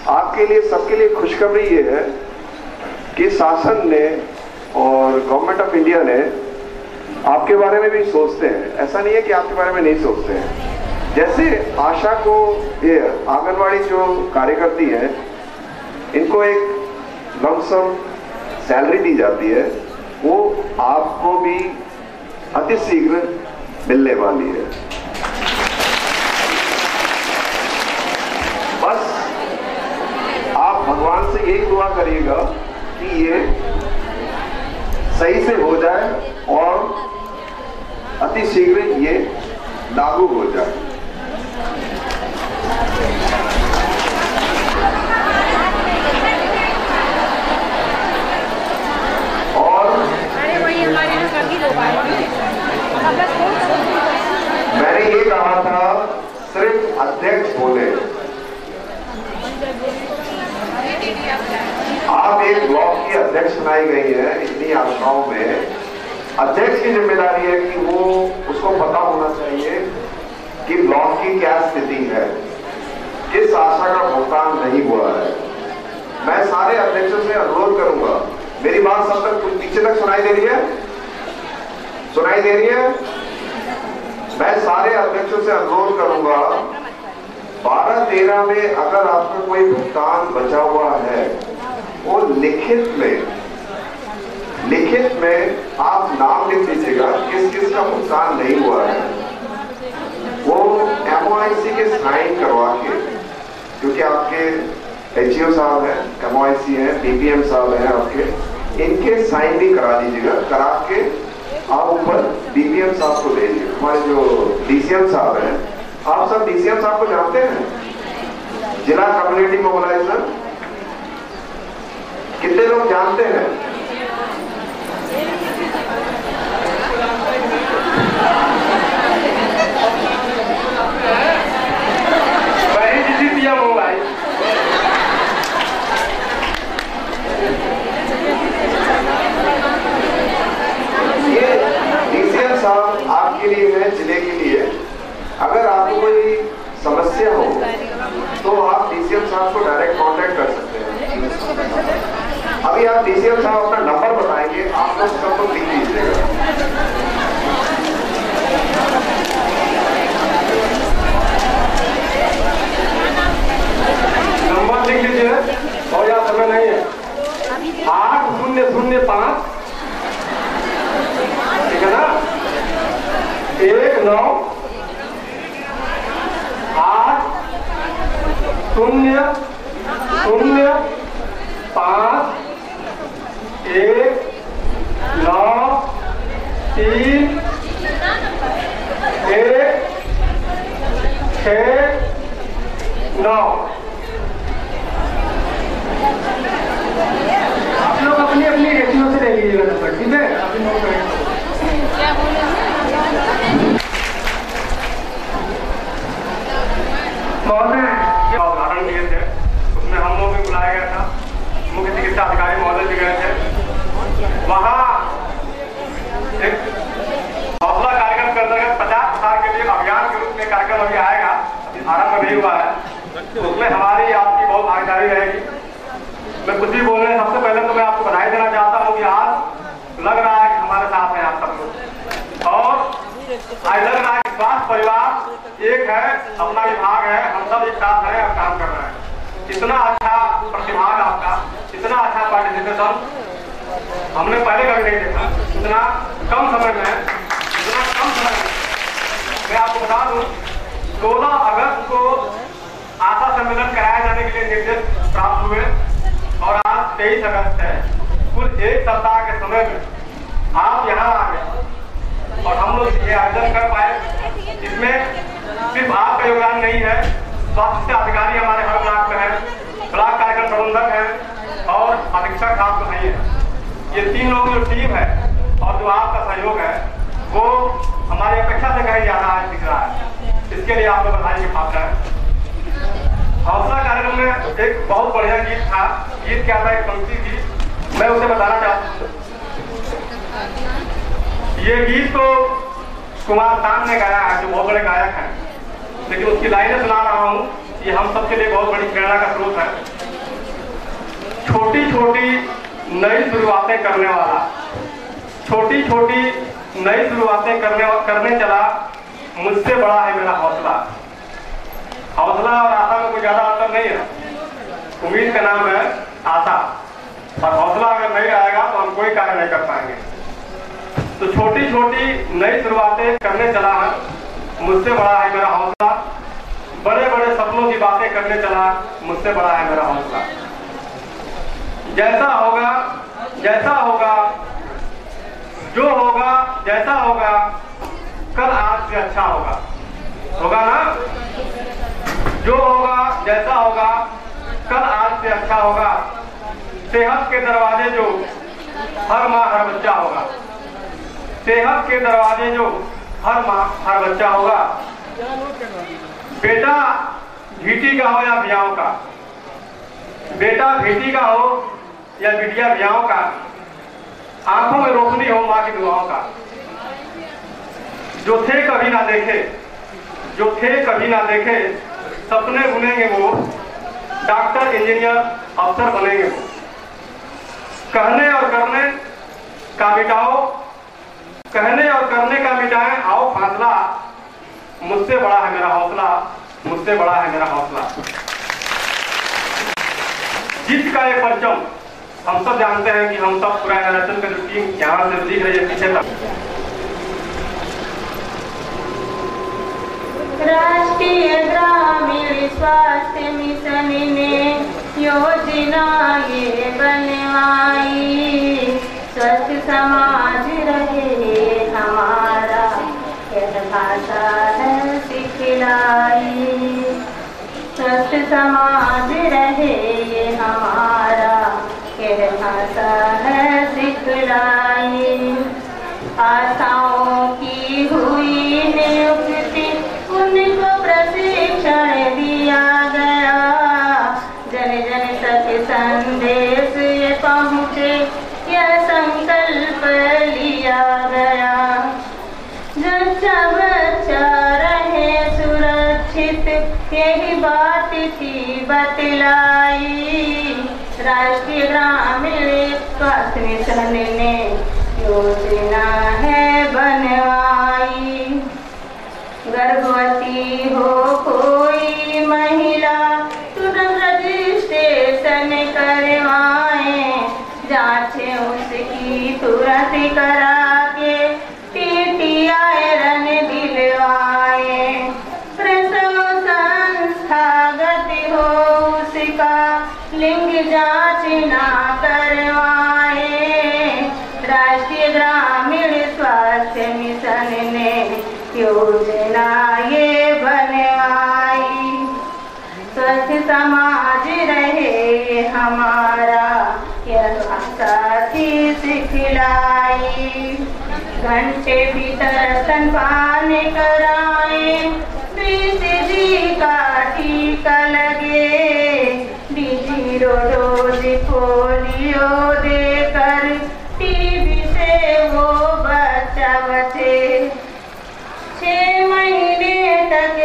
आपके लिए, सबके लिए खुशखबरी ये है कि शासन ने और गवर्नमेंट ऑफ इंडिया ने आपके बारे में भी सोचते हैं। ऐसा नहीं है कि आपके बारे में नहीं सोचते हैं। जैसे आशा को, ये आंगनवाड़ी जो कार्यकर्ती है, इनको एक लमसम सैलरी दी जाती है वो आपको भी अति शीघ्र मिलने वाली है। बस आप भगवान से यही दुआ करिएगा कि ये सही से हो जाए और अति शीघ्र ये लागू हो जाए। और मैंने ये कहा था सिर्फ अध्यक्ष बोले। आप एक ब्लॉक की अध्यक्ष बनाई गई है इतनी आशाओं में। अध्यक्ष की जिम्मेदारी है कि वो उसको पता होना चाहिए कि ब्लॉक की क्या स्थिति है, किस आशा का भुगतान नहीं हुआ है। मैं सारे अध्यक्षों से अनुरोध करूंगा, मेरी बात सब तक कुछ पीछे तक सुनाई दे रही है? सुनाई दे रही है? मैं सारे अध्यक्षों से अनुरोध करूंगा 12-13 में अगर आपका कोई भुगतान बचा हुआ है वो लिखित में आप नाम लिख दीजिएगा किस किस का भुगतान नहीं हुआ है। वो MOIC के साइन करवा के, क्योंकि आपके HEO साहब हैं, MOIC हैं, BPM साहब हैं आपके, इनके साइन भी करा दीजिएगा। करा के आप ऊपर BPM साहब को दे दीजिए। हमारे जो DCM साहब हैं, आप सब DCM साहब को जानते हैं, जिला कम्युनिटी मोबिलाइजर, कितने लोग जानते हैं? वही DCM हूँ भाई। ये DCM साहब आपके लिए है, जिले के लिए। अगर आपको कोई समस्या हो तो आप DCM साहब को डायरेक्ट कांटेक्ट कर सकते हैं। अभी आप DCM साहब अपना नंबर बताएंगे, आप लोग सबको लिख लीजिएगा। नंबर लिख लीजिए और यहाँ समय नहीं है। 8005, ठीक है ना? 19 8 0 0 5 1 9 3 1 6 9। आप लोग अपनी अपनी रेशियो से ले लीजिएगा नंबर, ठीक है? अभी नोट करें। महोदय उदाहरण दिए थे, उसमें हम लोग भी बुलाया गया था, मुख्य चिकित्सा अधिकारी महोदय भी गए थे। वहाँ एक हौसला कार्यक्रम के अंतर्गत 50 प्रसार के लिए अभियान के रूप में कार्यक्रम अभी आएगा, आरंभ नहीं हुआ है। उसमें हमारी आपकी बहुत भागीदारी रहेगी। मैं कुछ भी बोलने सबसे पहले तो मैं आपको बधाई देना चाहता हूँ कि आज लग रहा है कि हमारे साथ हैं आप सब लोग, और आज लग रहा है कि स्वास्थ्य परिवार एक है, अपना विभाग है, हम सब एक साथ हैं और काम कर रहे हैं। इतना अच्छा प्रतिभाग आपका, इतना अच्छा पार्टिसिपेशन हमने पहले कभी नहीं देखा। इतना कम समय में मैं आपको बता दूं, 16 अगस्त को आशा सम्मेलन कराए जाने के लिए निर्देश प्राप्त हुए और आज 23 अगस्त है। कुल एक सप्ताह के समय में आप यहाँ आ गए और हम लोग ये आयोजन कर पाए। इसमें सिर्फ आपका योगदान नहीं है, स्वास्थ्य अधिकारी हमारे हर ब्लॉक में है, ब्लॉक कार्यक्रम प्रबंधक है और अधीक्षक आपको नहीं है। ये 3 लोगों की टीम है और जो आपका सहयोग है वो हमारी अपेक्षा से कहीं ज्यादा आज दिख रहा है। इसके लिए आप लोग बधाई के पात्र हैं। हौसला कार्यक्रम में एक बहुत बढ़िया गीत था। गीत क्या था? एक पंक्ति थी, मैं उसे बताना चाहता हूँ। ये गीत तो कुमार शाम ने गाया है, जो बहुत बड़े गायक हैं, लेकिन उसकी लाइनें सुना रहा हूँ। ये हम सबके लिए बहुत बड़ी प्रेरणा का स्रोत है। छोटी छोटी नई शुरुआतें करने वाला, छोटी छोटी नई शुरुआतें करने चला, मुझसे बड़ा है मेरा हौसला। हौसला और आशा में कोई ज्यादा अंतर नहीं है। उम्मीद का नाम है आशा, और हौसला अगर नहीं रहेगा तो हम कोई कार्य नहीं कर पाएंगे। तो छोटी छोटी नई शुरुआतें करने चला है, मुझसे बड़ा है मेरा हौसला। बड़े बड़े सपनों की बातें करने चला, मुझसे बड़ा है मेरा हौसला। जैसा होगा जो होगा जैसा होगा, कल आज से अच्छा होगा ना? जो होगा जैसा होगा, कल आज से अच्छा होगा। सेहत के दरवाजे जो हर माँ हर बच्चा होगा, सेहत के दरवाजे जो हर माँ हर बच्चा होगा। बेटा भीटी का हो या बियाओं का, बेटा भीटी का हो या बिटिया बियाओं का, आंखों में रोशनी हो माँ की दुआओं का। जो थे कभी ना देखे, सपने बुनेंगे वो, डॉक्टर इंजीनियर अफसर बनेंगे वो। कहने और करने का मिटाएं आओ फासला, मुझसे बड़ा है मेरा हौसला, मुझसे बड़ा है मेरा हौसला। जीत का ये परचम हम सब जानते हैं कि हम सब पूरा नेशनल का जो टीम यहाँ से दिख रही है पीछे तक। राष्ट्रीय ग्रामीण स्वास्थ्य मिशन ने योजना ये बनवाई, स्वस्थ समाज रहे हमारा, यह भाषा है सिखलाई। स्वस्थ समाज रहे ये हमारा, यह भाषा है सिखलाई। आशाओं की हुई नियुक्ति, उनको प्रशिक्षण दिया गया, जन जन तक संदेश ये पहुँचे, यह संकल्प लिया गया। बच्चा बच्चा रहे सुरक्षित, यही बात थी बतलाई। राष्ट्रीय ग्रामीण स्वास्थ्य मिशन ने योजना है बनवाई। गर्भवती हो कोई महिला, तुरंत रजिस्ट्रेशन करवाएं, जांचें उसकी तुरंत करा के टीटी आयरन दिलवाएं। प्रसव संस्थागत हो उसका, लिंग जांच ना करवाएं। राष्ट्रीय ग्रामीण स्वास्थ्य मिशन ने योजना ये बनवाई। स्वस्थ समाज रहे हमारा, यह साथी सिखलाई। घंटे भीतर स्तनपान कराएं, BCG का टीका लगे, D0 डोज पोलियो देकर टीबी से वो बच्चा बचे। 6 महीने तक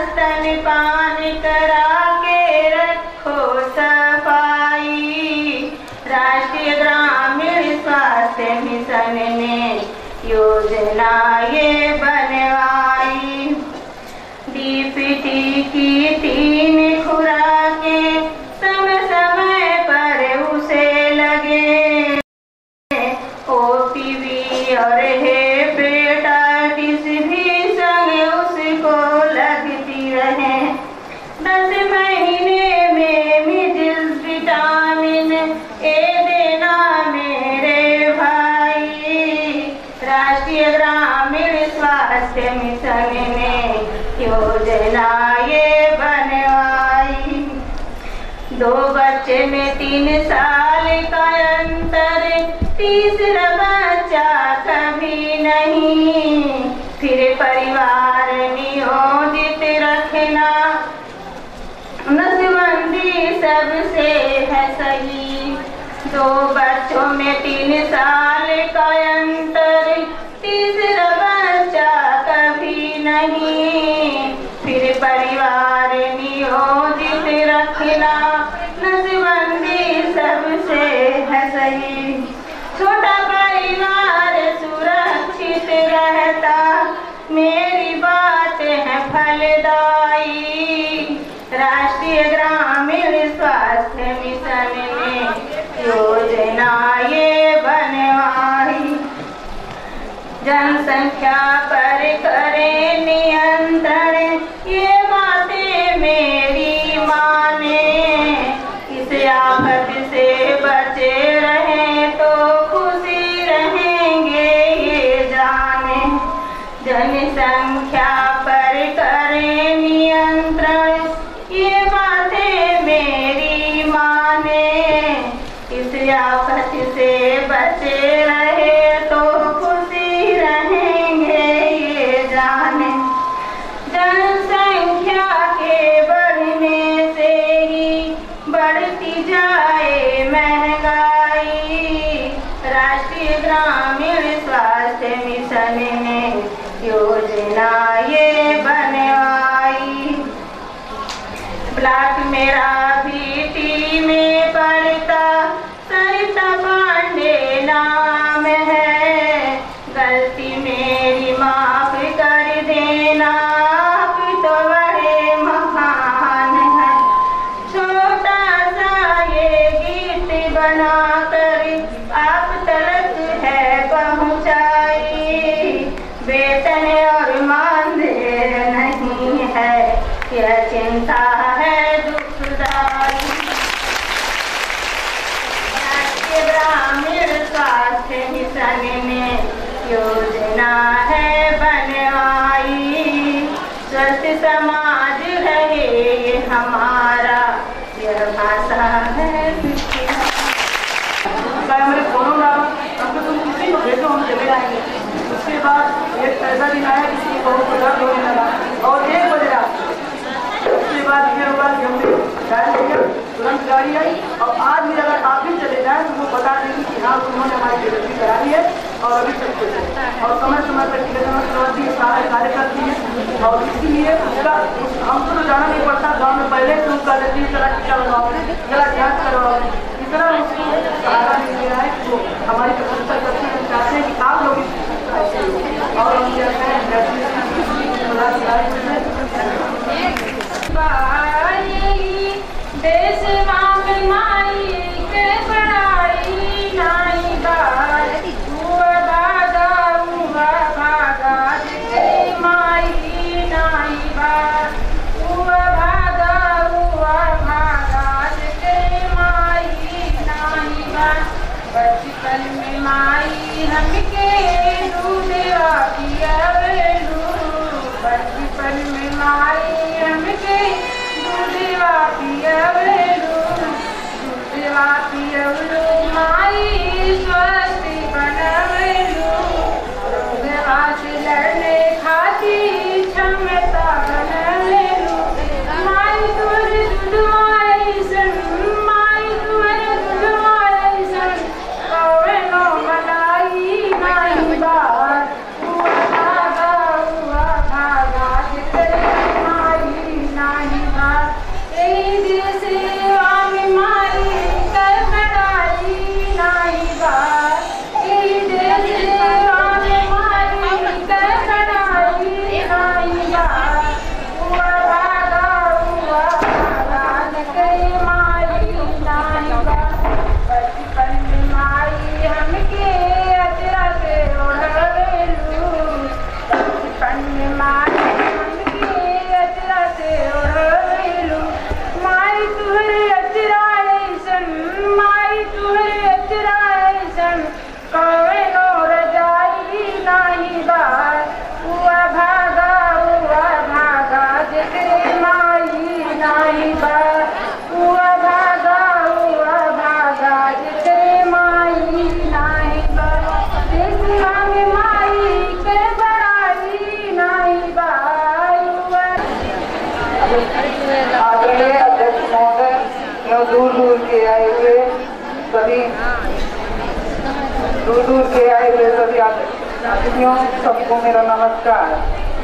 स्तनपान करा के रखो सफाई। राष्ट्रीय ग्रामीण स्वास्थ्य मिशन ने योजना ये बनवाई। DPT की 3 खुराकें समय समय पर उसे लगे, OPV और हेपेटाइटिस भी संग उसको लगती रहे। 10 महीने में मिजिल्स विटामिन ए देना मेरे भाई। राष्ट्रीय ग्रामीण स्वास्थ्य मिशन ने योजना ये बनवाई। 2 बच्चे में 3 साल का अंतर, तीसरा बच्चा कभी नहीं। फिर परिवार नियोजित रखना, नसबंदी सबसे है सही। 2 बच्चों में 3 साल का अंतर, तीसरा बच्चा कभी नहीं। फिर परिवार नियोजित रखना, नसबंदी सबसे है सही। छोटा परिवार सुरक्षित रहता, मेरी बात है फलदायी। राष्ट्रीय ग्रामीण स्वास्थ्य मिशन ने योजना ये बनवाई। जनसंख्या पर करे नियंत्रण ये बातें मेरी माने, इस आफत से बचे रहे तो खुशी रहेंगे ये जाने। जनसंख्या पर करे नियंत्रण ये बातें मेरी माने, इस आफत से बचे रहे तो खुशी रहेंगे ये जाने। जनसंख्या के बढ़ने से ही बढ़ती जाए महंगाई, राष्ट्रीय ग्रामीण स्वास्थ्य मिशन ने योजना ये बनवाई। ब्लॉक मेरा भीटी में पड़ता सरिता पांडे नाम है, गलती मेरी माफ कर देना, आप तो बड़े महान हैं। छोटा सा ये गीत बनाकर आप तलक है पहुंचाई, वेतन और मानदेय नहीं है यह चिंता है दुखदाई। ग्रामीण स्वास्थ्य मिशन ने योजना है बनवाई, स्वस्थ समाज रहे ये हमारा यह भाषा है। मेरे फोन डालो हमको, तुम किसी को भेजो हम चले जाएंगे। उसके बाद एक ऐसा दिन आया किसी को बहुत दर्द होने लगा और 1 बजे रात, उसके बाद ये होगा कि हमने डायल किया, तुरंत गाड़ी आई और आज भी अगर आप भी चले जाएं तो वो बता देंगे कि हाँ उन्होंने हमारी डिलीवरी करा दी है और अभी तक कुछ है और समय समय पर टीकाकरण करवाती है, सारे कार्य करती है। और इसीलिए उसका हमको तो जाना नहीं पड़ता, गाँव में पहले से उसका देती है चला टीका लगाओ, चला जाँच करवाओ, इतना उसको सहारा नहीं मिला है तो हमारी प्रशंसा करते हैं, चाहते हैं कि आप लोग और हम कहते हैं देश में माई के पढ़ाई नाई बार, हुआ भागा जिसके माई नाई बार, हुआ भागा जिसके माई नाई बार। बचपन में माई हमके दूधवा पियावेलू, बचपन में माई हमके दूधवा पियावेलू, दूधवा पियावेलू माई स्वस्थ बनवेलू, रोगवा से लड़ने खातिर क्षमता बनवेलू। माई तोरे दूधवाई सन, माई तोरे दूधवाई सन, कौनो मलाई नाई बार, हुआ भागा जितने माई नाई बार। यही देश सेवा में माई कर पढ़ाई नाई बार, यही देश सेवा में माई कर पढ़ाई नाई बार। हुआ भागा जितने माई नाई बार। बचपन में माई हमके अचरा से ओढ़वेलू, बचपन में माई हमके अचरा से ओढ़वेलू। माई तुहरे अचरा ऐसन, माई तुहरे अचरा ऐसन, कौनो रजाई नाई बार। हुआ भागा जितने माई नाई बार, हुआ भागा जितने माई नाई बार। देशवा में माई के बड़ाई नाई बार। आदरणीय अध्यक्ष महोदय, दूर दूर के आए हुए सभी अतिथियों, सबको मेरा नमस्कार।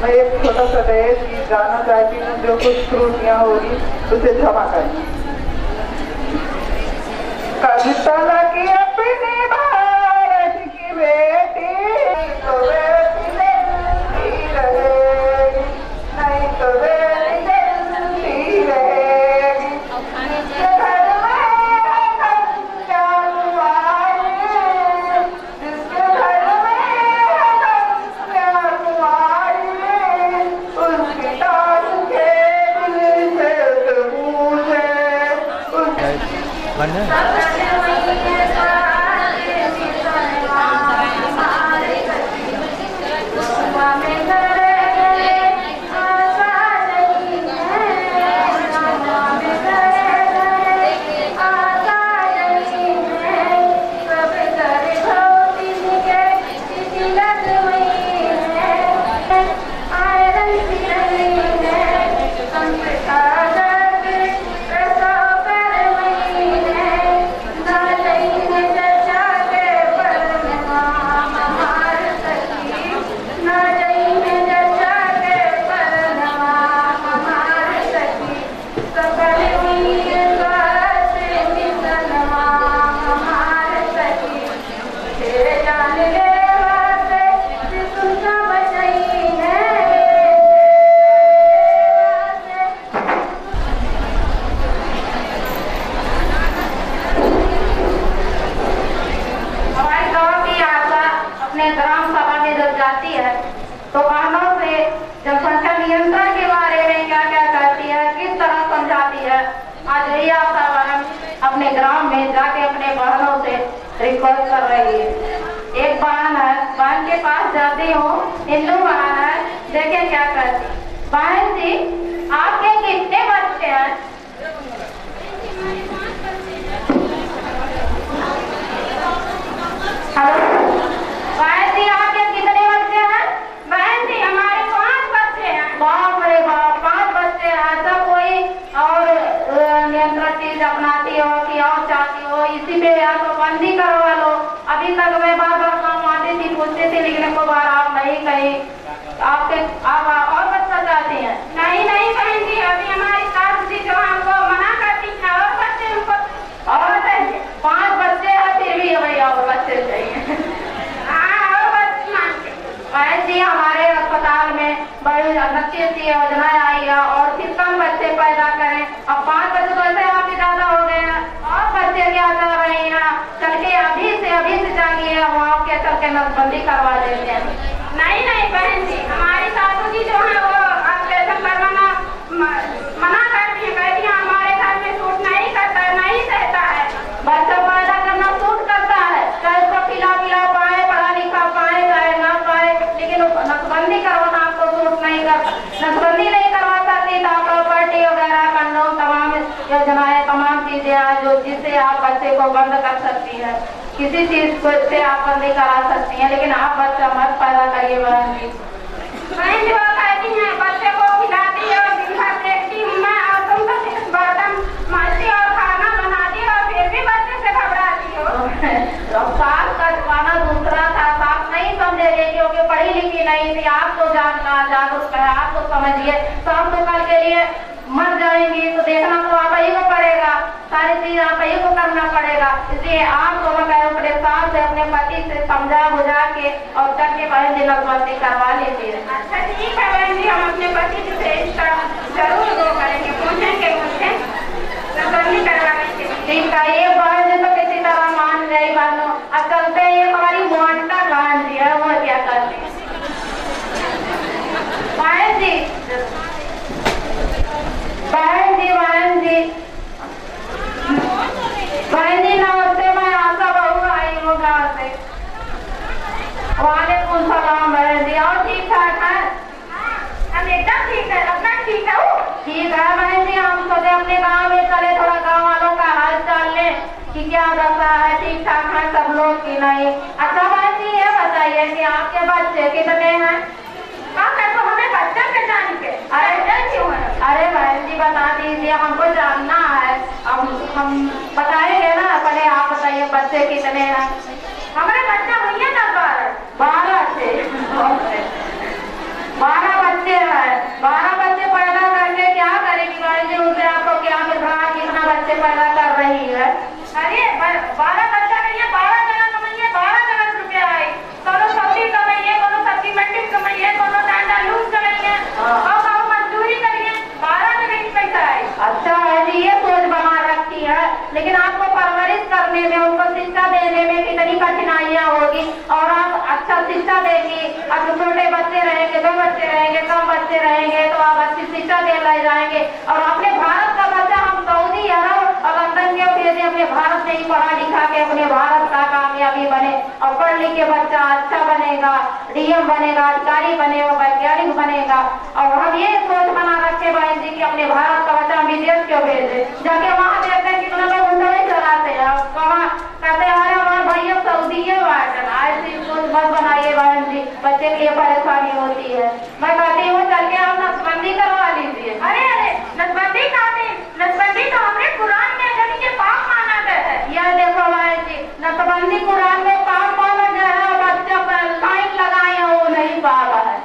मैं एक छोटा सा दहेज गीत गाना चाहती हूँ, जो कुछ त्रुटियाँ होगी उसे क्षमा करना। कविता लगी अपने भारत की बेटी, तो बेटी नहीं रहेगी, नहीं तो बेटी नहीं रहेगी। जिसके घर में चालू आए, जिसके घर में रिक्वेस्ट कर रही है। एक बहन है, बहन के पास जाती हूँ, हिंदू बहन है, देखें क्या करती। बहन जी आपके कितने बच्चे हैं? हेलो बहन जी आपके कितने बच्चे हैं? बहन जी हमारे 5 बच्चे हैं। बाप रे बाप 5 बच्चे हैं। ऐसा कोई और नियंत्रण चीज अपनाती हो कि और चाहती हो, इसी पे या तो बंदी करवा लो। अभी तक मैं बार बार काम आती थी, पूछती थी, लेकिन को बार आप नहीं कहीं आप और बच्चा चाहती हैं? नहीं नहीं बहन जी अभी हमारी सास जी जो हमको मना करती है और बच्चे उनको और चाहिए। 5 बच्चे हैं फिर भी भैया और बच्चे चाहिए। हाँ और बच्चे मांगते। बहन जी हमारे अस्पताल में बड़ी अच्छी अच्छी योजनाएं आई है और फिर कम बच्चे पैदा करें। अब 5 बच्चे तो ऐसे आप ज्यादा हो गए हैं और बच्चे क्या कर रही हैं, चल के अभी से जाइए वहाँ के चल के नसबंदी करवा देते हैं। नहीं नहीं बहन जी हमारी सासू जी जो है वो ऑपरेशन करवाना मना करती है, कहती है हमारे घर में सूट नहीं करता है, नहीं सहता है। बच्चा पैदा करना सूट करता है, चाहे उसको खिला पाए, पढ़ा लिखा पाए चाहे ना पाए, लेकिन नसबंदी करवाना आपको सूट नहीं करता। नसबंदी नहीं करवा सकती तो प्रॉपर्टी वगैरह कंडोम तमाम योजनाएं तमाम चीजें हैं जो जिससे आप बच्चे को बंद कर सकती है, किसी चीज को से आप बंदी करा सकती हैं, लेकिन आप बच्चा मत पैदा करिए। बहन जी वो कहती हैं बच्चे को खिलाती है और दिन भर देखती हूँ मैं और तुम तो बर्तन मारती और खाना बनाती और फिर भी बच्चे से घबराती हो। साफ करवाना दूसरा था, साफ नहीं समझेगी क्योंकि पढ़ी लिखी नहीं थी। आप तो जानना जागरूक है, आप तो समझिए, तो हम तो कल के लिए मर जाएंगी तो देखना तो आप ही को पड़ेगा, सारी चीज आप ही को करना पड़ेगा। इसलिए आप दोनों का अपने साथ से अपने पति से समझा बुझा के और करके बहन जी नसबंदी करवा लेती है। अच्छा ठीक है बहन जी हम अपने पति से इसका जरूर वो करेंगे, पूछेंगे मुझसे नसबंदी करवाने के लिए। ठीक है ये बहन जी तो किसी तरह मान गई बानो। अब चलते ये हमारी मोहनता बहन जी है, वो क्या करती है बहन जी। बहन जी नमस्ते, मैं आशा बहू आई हूँ गाँव से। वालेकुम सलाम बहन जी, और ठीक ठाक है? हम एकदम ठीक है, अपना ठीक है? ठीक है बहन जी, हम सोचे अपने गाँव में चले, थोड़ा गाँव वालों का हाल चाल ले कि क्या दशा है, ठीक ठाक है सब लोग की नहीं। अच्छा बहन जी ये बताइए कि आपके बच्चे कितने हैं? तो हमें बच्चा के जान के अरे बहन जी बता दीजिए, हमको जानना है। अब हम बताएंगे ना, पहले आप बताइए बच्चे कितने हैं? हमारे बच्चा भैया ना 12 से 12 बच्चे हैं। 12 बच्चे पैदा करके क्या करेगी बहन जी? उनसे आपको क्या मिल रहा है, कितना बच्चे पैदा कर रही है? अरे 12 बच्चा नहीं है, 12 जना कमाइए, 12 जना रुपया आई, कोनो सब्जी कमाइए, कोनो सब्जी मंडी कमाइए, कोनो डांडा लूट कमाइए और मजदूरी करिए, 12 जगह की पैसा आई। अच्छा है जी, ये सोच बना रखी है, लेकिन आपको परवरिश करने में, उनको शिक्षा देने में कितनी कठिनाइयाँ होगी। और आप अच्छा शिक्षा देंगी, अब छोटे बच्चे रहेंगे, 2 बच्चे रहेंगे, कम बच्चे रहेंगे तो आप अच्छी शिक्षा दे ले जाएंगे। और अपने भारत का बच्चा हम सऊदी अरब और लंदन के भेजे अपने अपने भारत में ही पढ़ा लिखा के अपने भारत का कामयाबी बने और पढ़ लिख के बच्चा अच्छा बनेगा, डीएम बनेगा, अधिकारी बनेगा, वैज्ञानिक बनेगा। और हम ये सोच बना रखे बहन जी कि अपने भारत का बच्चा विदेश क्यों भेजे, जाके वहाँ देखते हैं कितना लोग उंडा नहीं चलाते हैं, वहाँ कहते हैं अरे हमारे भैया सऊदी है ऐसी सोच मत बनाइए बहन जी, बच्चे के लिए परेशानी होती है। मैं कहती हूँ चल के आप नसबंदी करवा लीजिए। अरे नसबंदी नसबंदी तो हमने कुरान में यानी कि पाप माना गया है। यह देखो बहन जी, नसबंदी कुरान में पाप माना गया है, बच्चा पर लाइन लगाए हैं वो नहीं पाप है।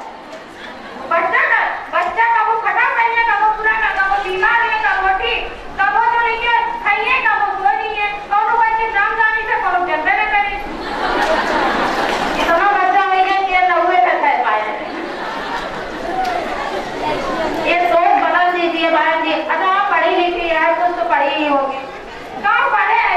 बच्चा का वो खटा खाइए, का वो पुराना, का वो बीमार है, का वो ठीक, का वो जो नहीं खाइए, का वो सो नहीं है, कौन बच्चे जान जानी से कौन जन्मे न करे। इतना बच्चा मिले कि लहुए पे खा पाए। ये सोच बदल दीजिए बहन जी। अच्छा आप पढ़ी लिखी है, कुछ तो पढ़ी ही होगी। कहाँ पढ़े है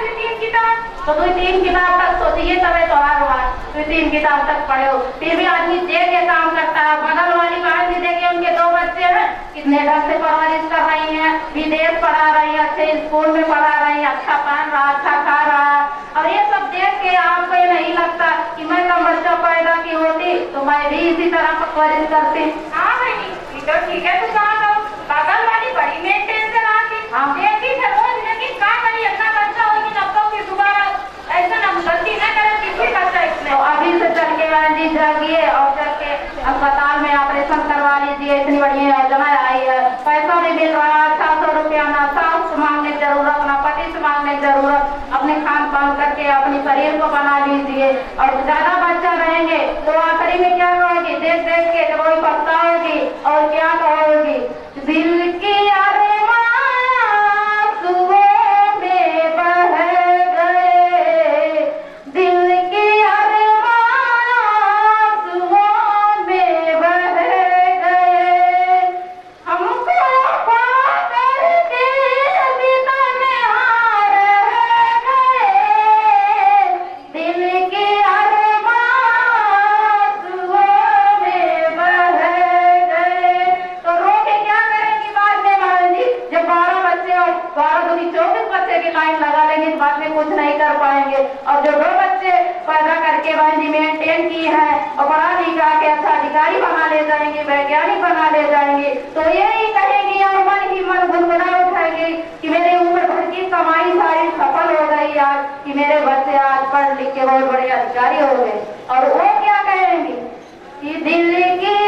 2-3 किताब, तो 2-3 किताब तक सोचिए तबे तो हार हुआ। 2-3 किताब तक पढ़े हो फिर भी आदमी देख के काम करता है। बगल वाली बहन जी देखिए उनके 2 बच्चे हैं, कितने ढंग से परवरिश कर रही हैं, विदेश पढ़ा रही है, अच्छे स्कूल में पढ़ा रही है, अच्छा पहन रहा, अच्छा खा रहा। और ये सब देख के आपको ये नहीं लगता कि मैं कम बच्चा पैदा की होती तो मैं भी इसी तरह परवरिश करती। हाँ भाई तो ठीक है, तो कहाँ करो बगल वाली बड़ी मेंटेन से रही। हम देखी थे रोज लेकिन कहाँ करी अपना बच्चा होगी तब तो फिर दोबारा ऐसा ना गलती न करे किसी बच्चा इसमें। तो अभी से चल के बहन जी जागिए और चल के अस्पताल में ऑपरेशन करवा लीजिए। इतनी बढ़िया योजना आई है, पैसा भी मिल रहा है 600 रुपया। ना सास से मांगने की जरूरत, ना पति से मांगने की जरूरत, अपने खान पान करके अपने शरीर को बना लीजिए। और ज्यादा बच्चा रहेंगे तो आखिरी में क्या कहोगी, देख देख के कोई पछताओगी और क्या कहोगी, दिल की कुछ नहीं कर पाएंगे। और जो 2 बच्चे पैदा करके बहन जी मेंटेन की है और पढ़ा लिखा के अच्छा अधिकारी बना ले जाएंगे, वैज्ञानिक बना ले जाएंगे, तो यही कहेंगी और मन ही मन गुनगुना उठाएंगे कि मेरी उम्र भर की कमाई सारी सफल हो गई आज, कि मेरे बच्चे आज पढ़ लिख के बहुत बड़े अधिकारी हो गए। और वो क्या कहेंगे कि दिल्ली की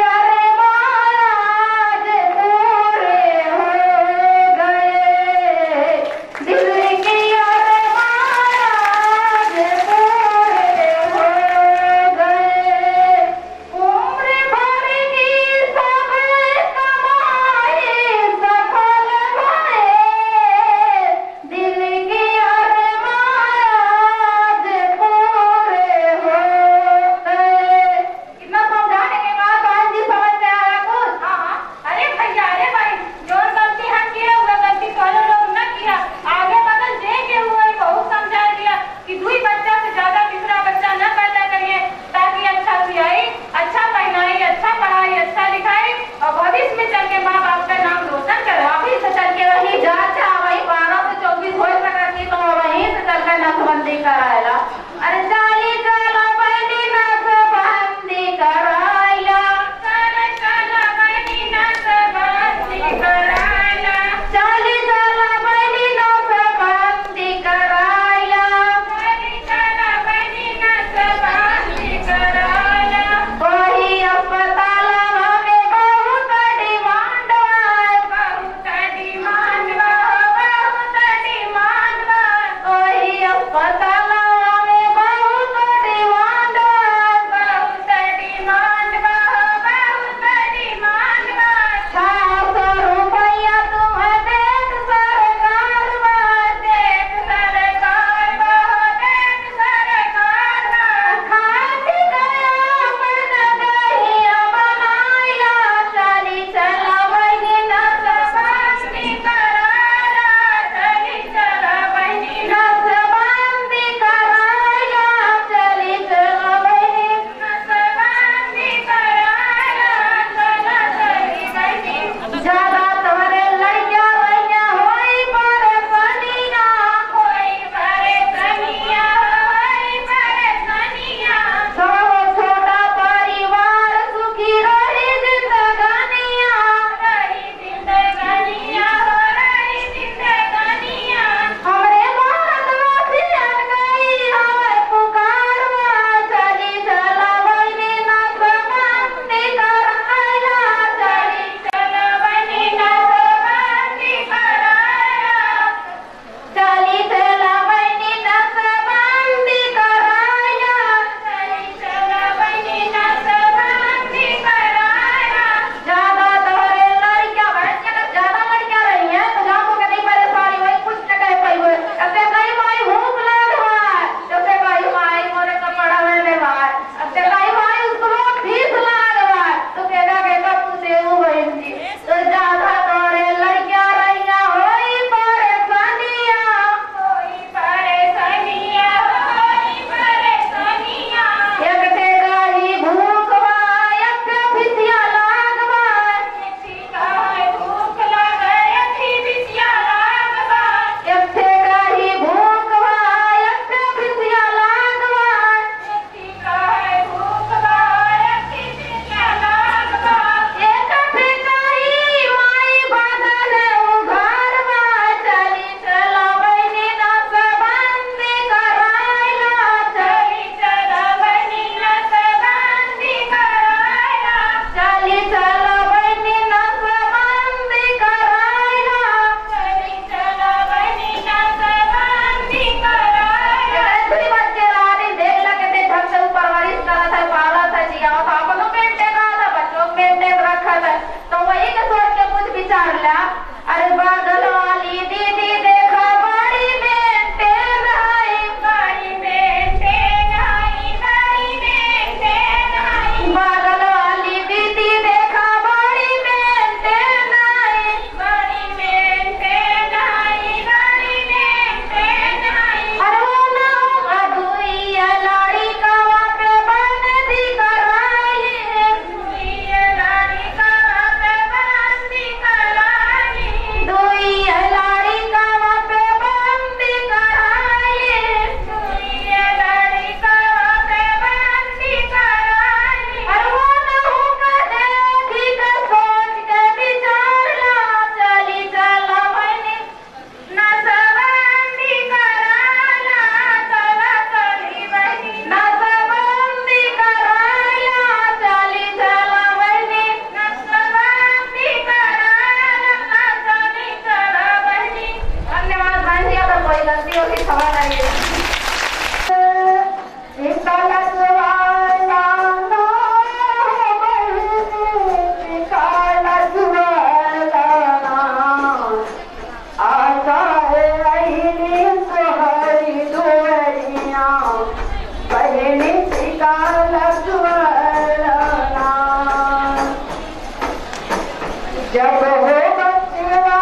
जब हो बच्चा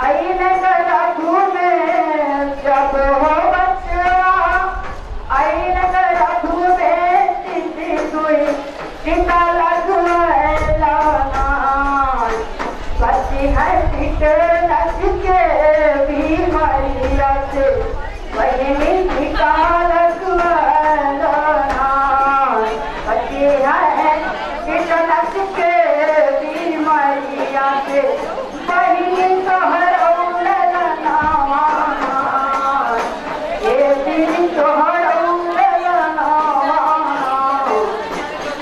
आईने गला धूमे, जब हो बच्चा आईने गला धूमे, तिथि दुई टीका लगवाना, बच्ची है टीके लचके बीमारिया से, वही टीका लगवाना, बच्ची है टीका लचके बीमारिया से, वही तोहर उलना, ये दिन तोहर उलना,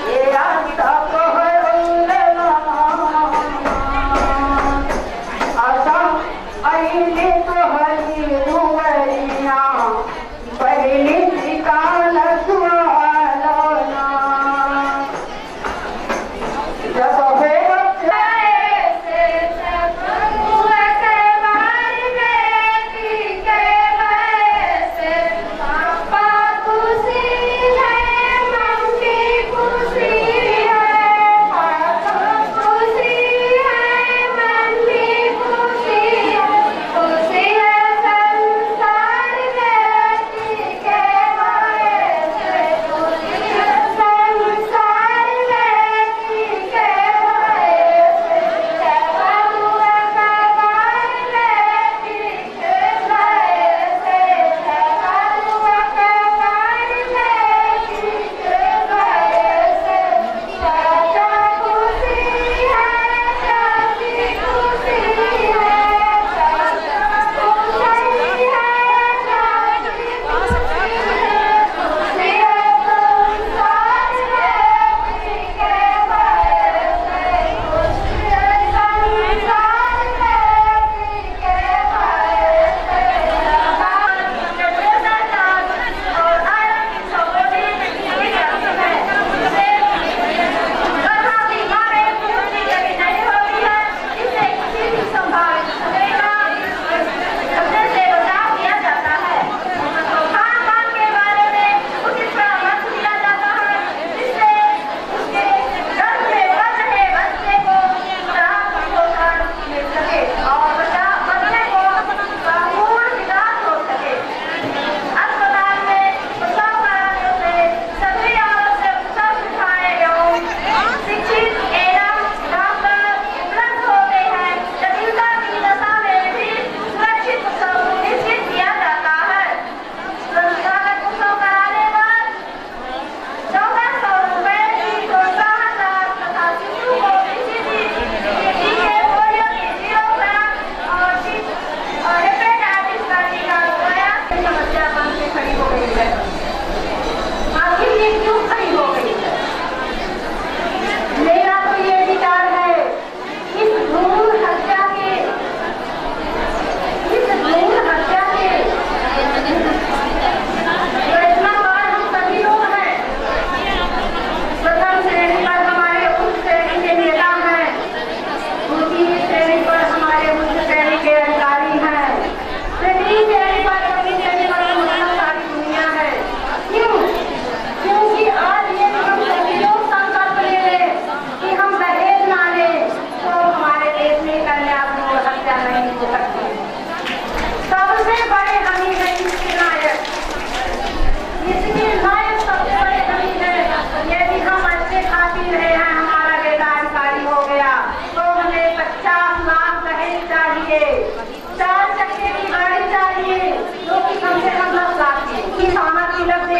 ये रास्ता तोहर उलना, आशा आईने तोहरी दुवरिया, पहली ठिकाना सुहाना, जब हो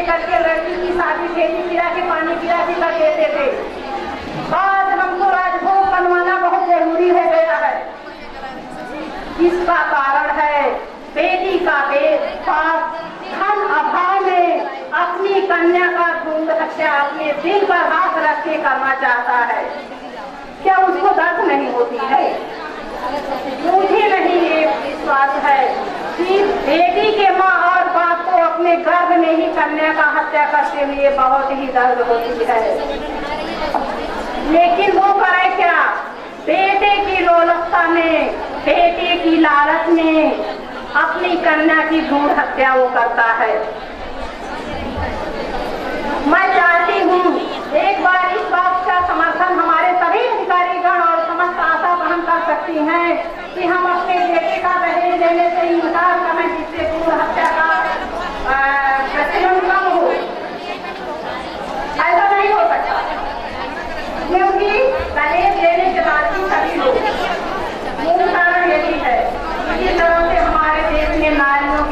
करके लड़की की शादी खेती पिला के पानी पिला के कर देते थे। आज हमको राजभोग बनवाना बहुत जरूरी है गया है। इसका कारण है बेटी का धन अभाव में अपनी कन्या का भ्रूण हत्या अपने दिल पर हाथ रख के करना चाहता है। क्या उसको दर्द नहीं होती है? मुझे नहीं ये विश्वास है कि बेटी के माँ और बाप को अपने गर्भ में ही कन्या का हत्या करते हुए बहुत ही दर्द होती है। लेकिन वो करे क्या? बेटे की लोलुपता में, बेटे की लालच में अपनी कन्या की भ्रूण हत्या वो करता है। मैं चाहती हूँ एक बार इस बात का समर्थन हमारे सभी अधिकारीगण और समस्त आशा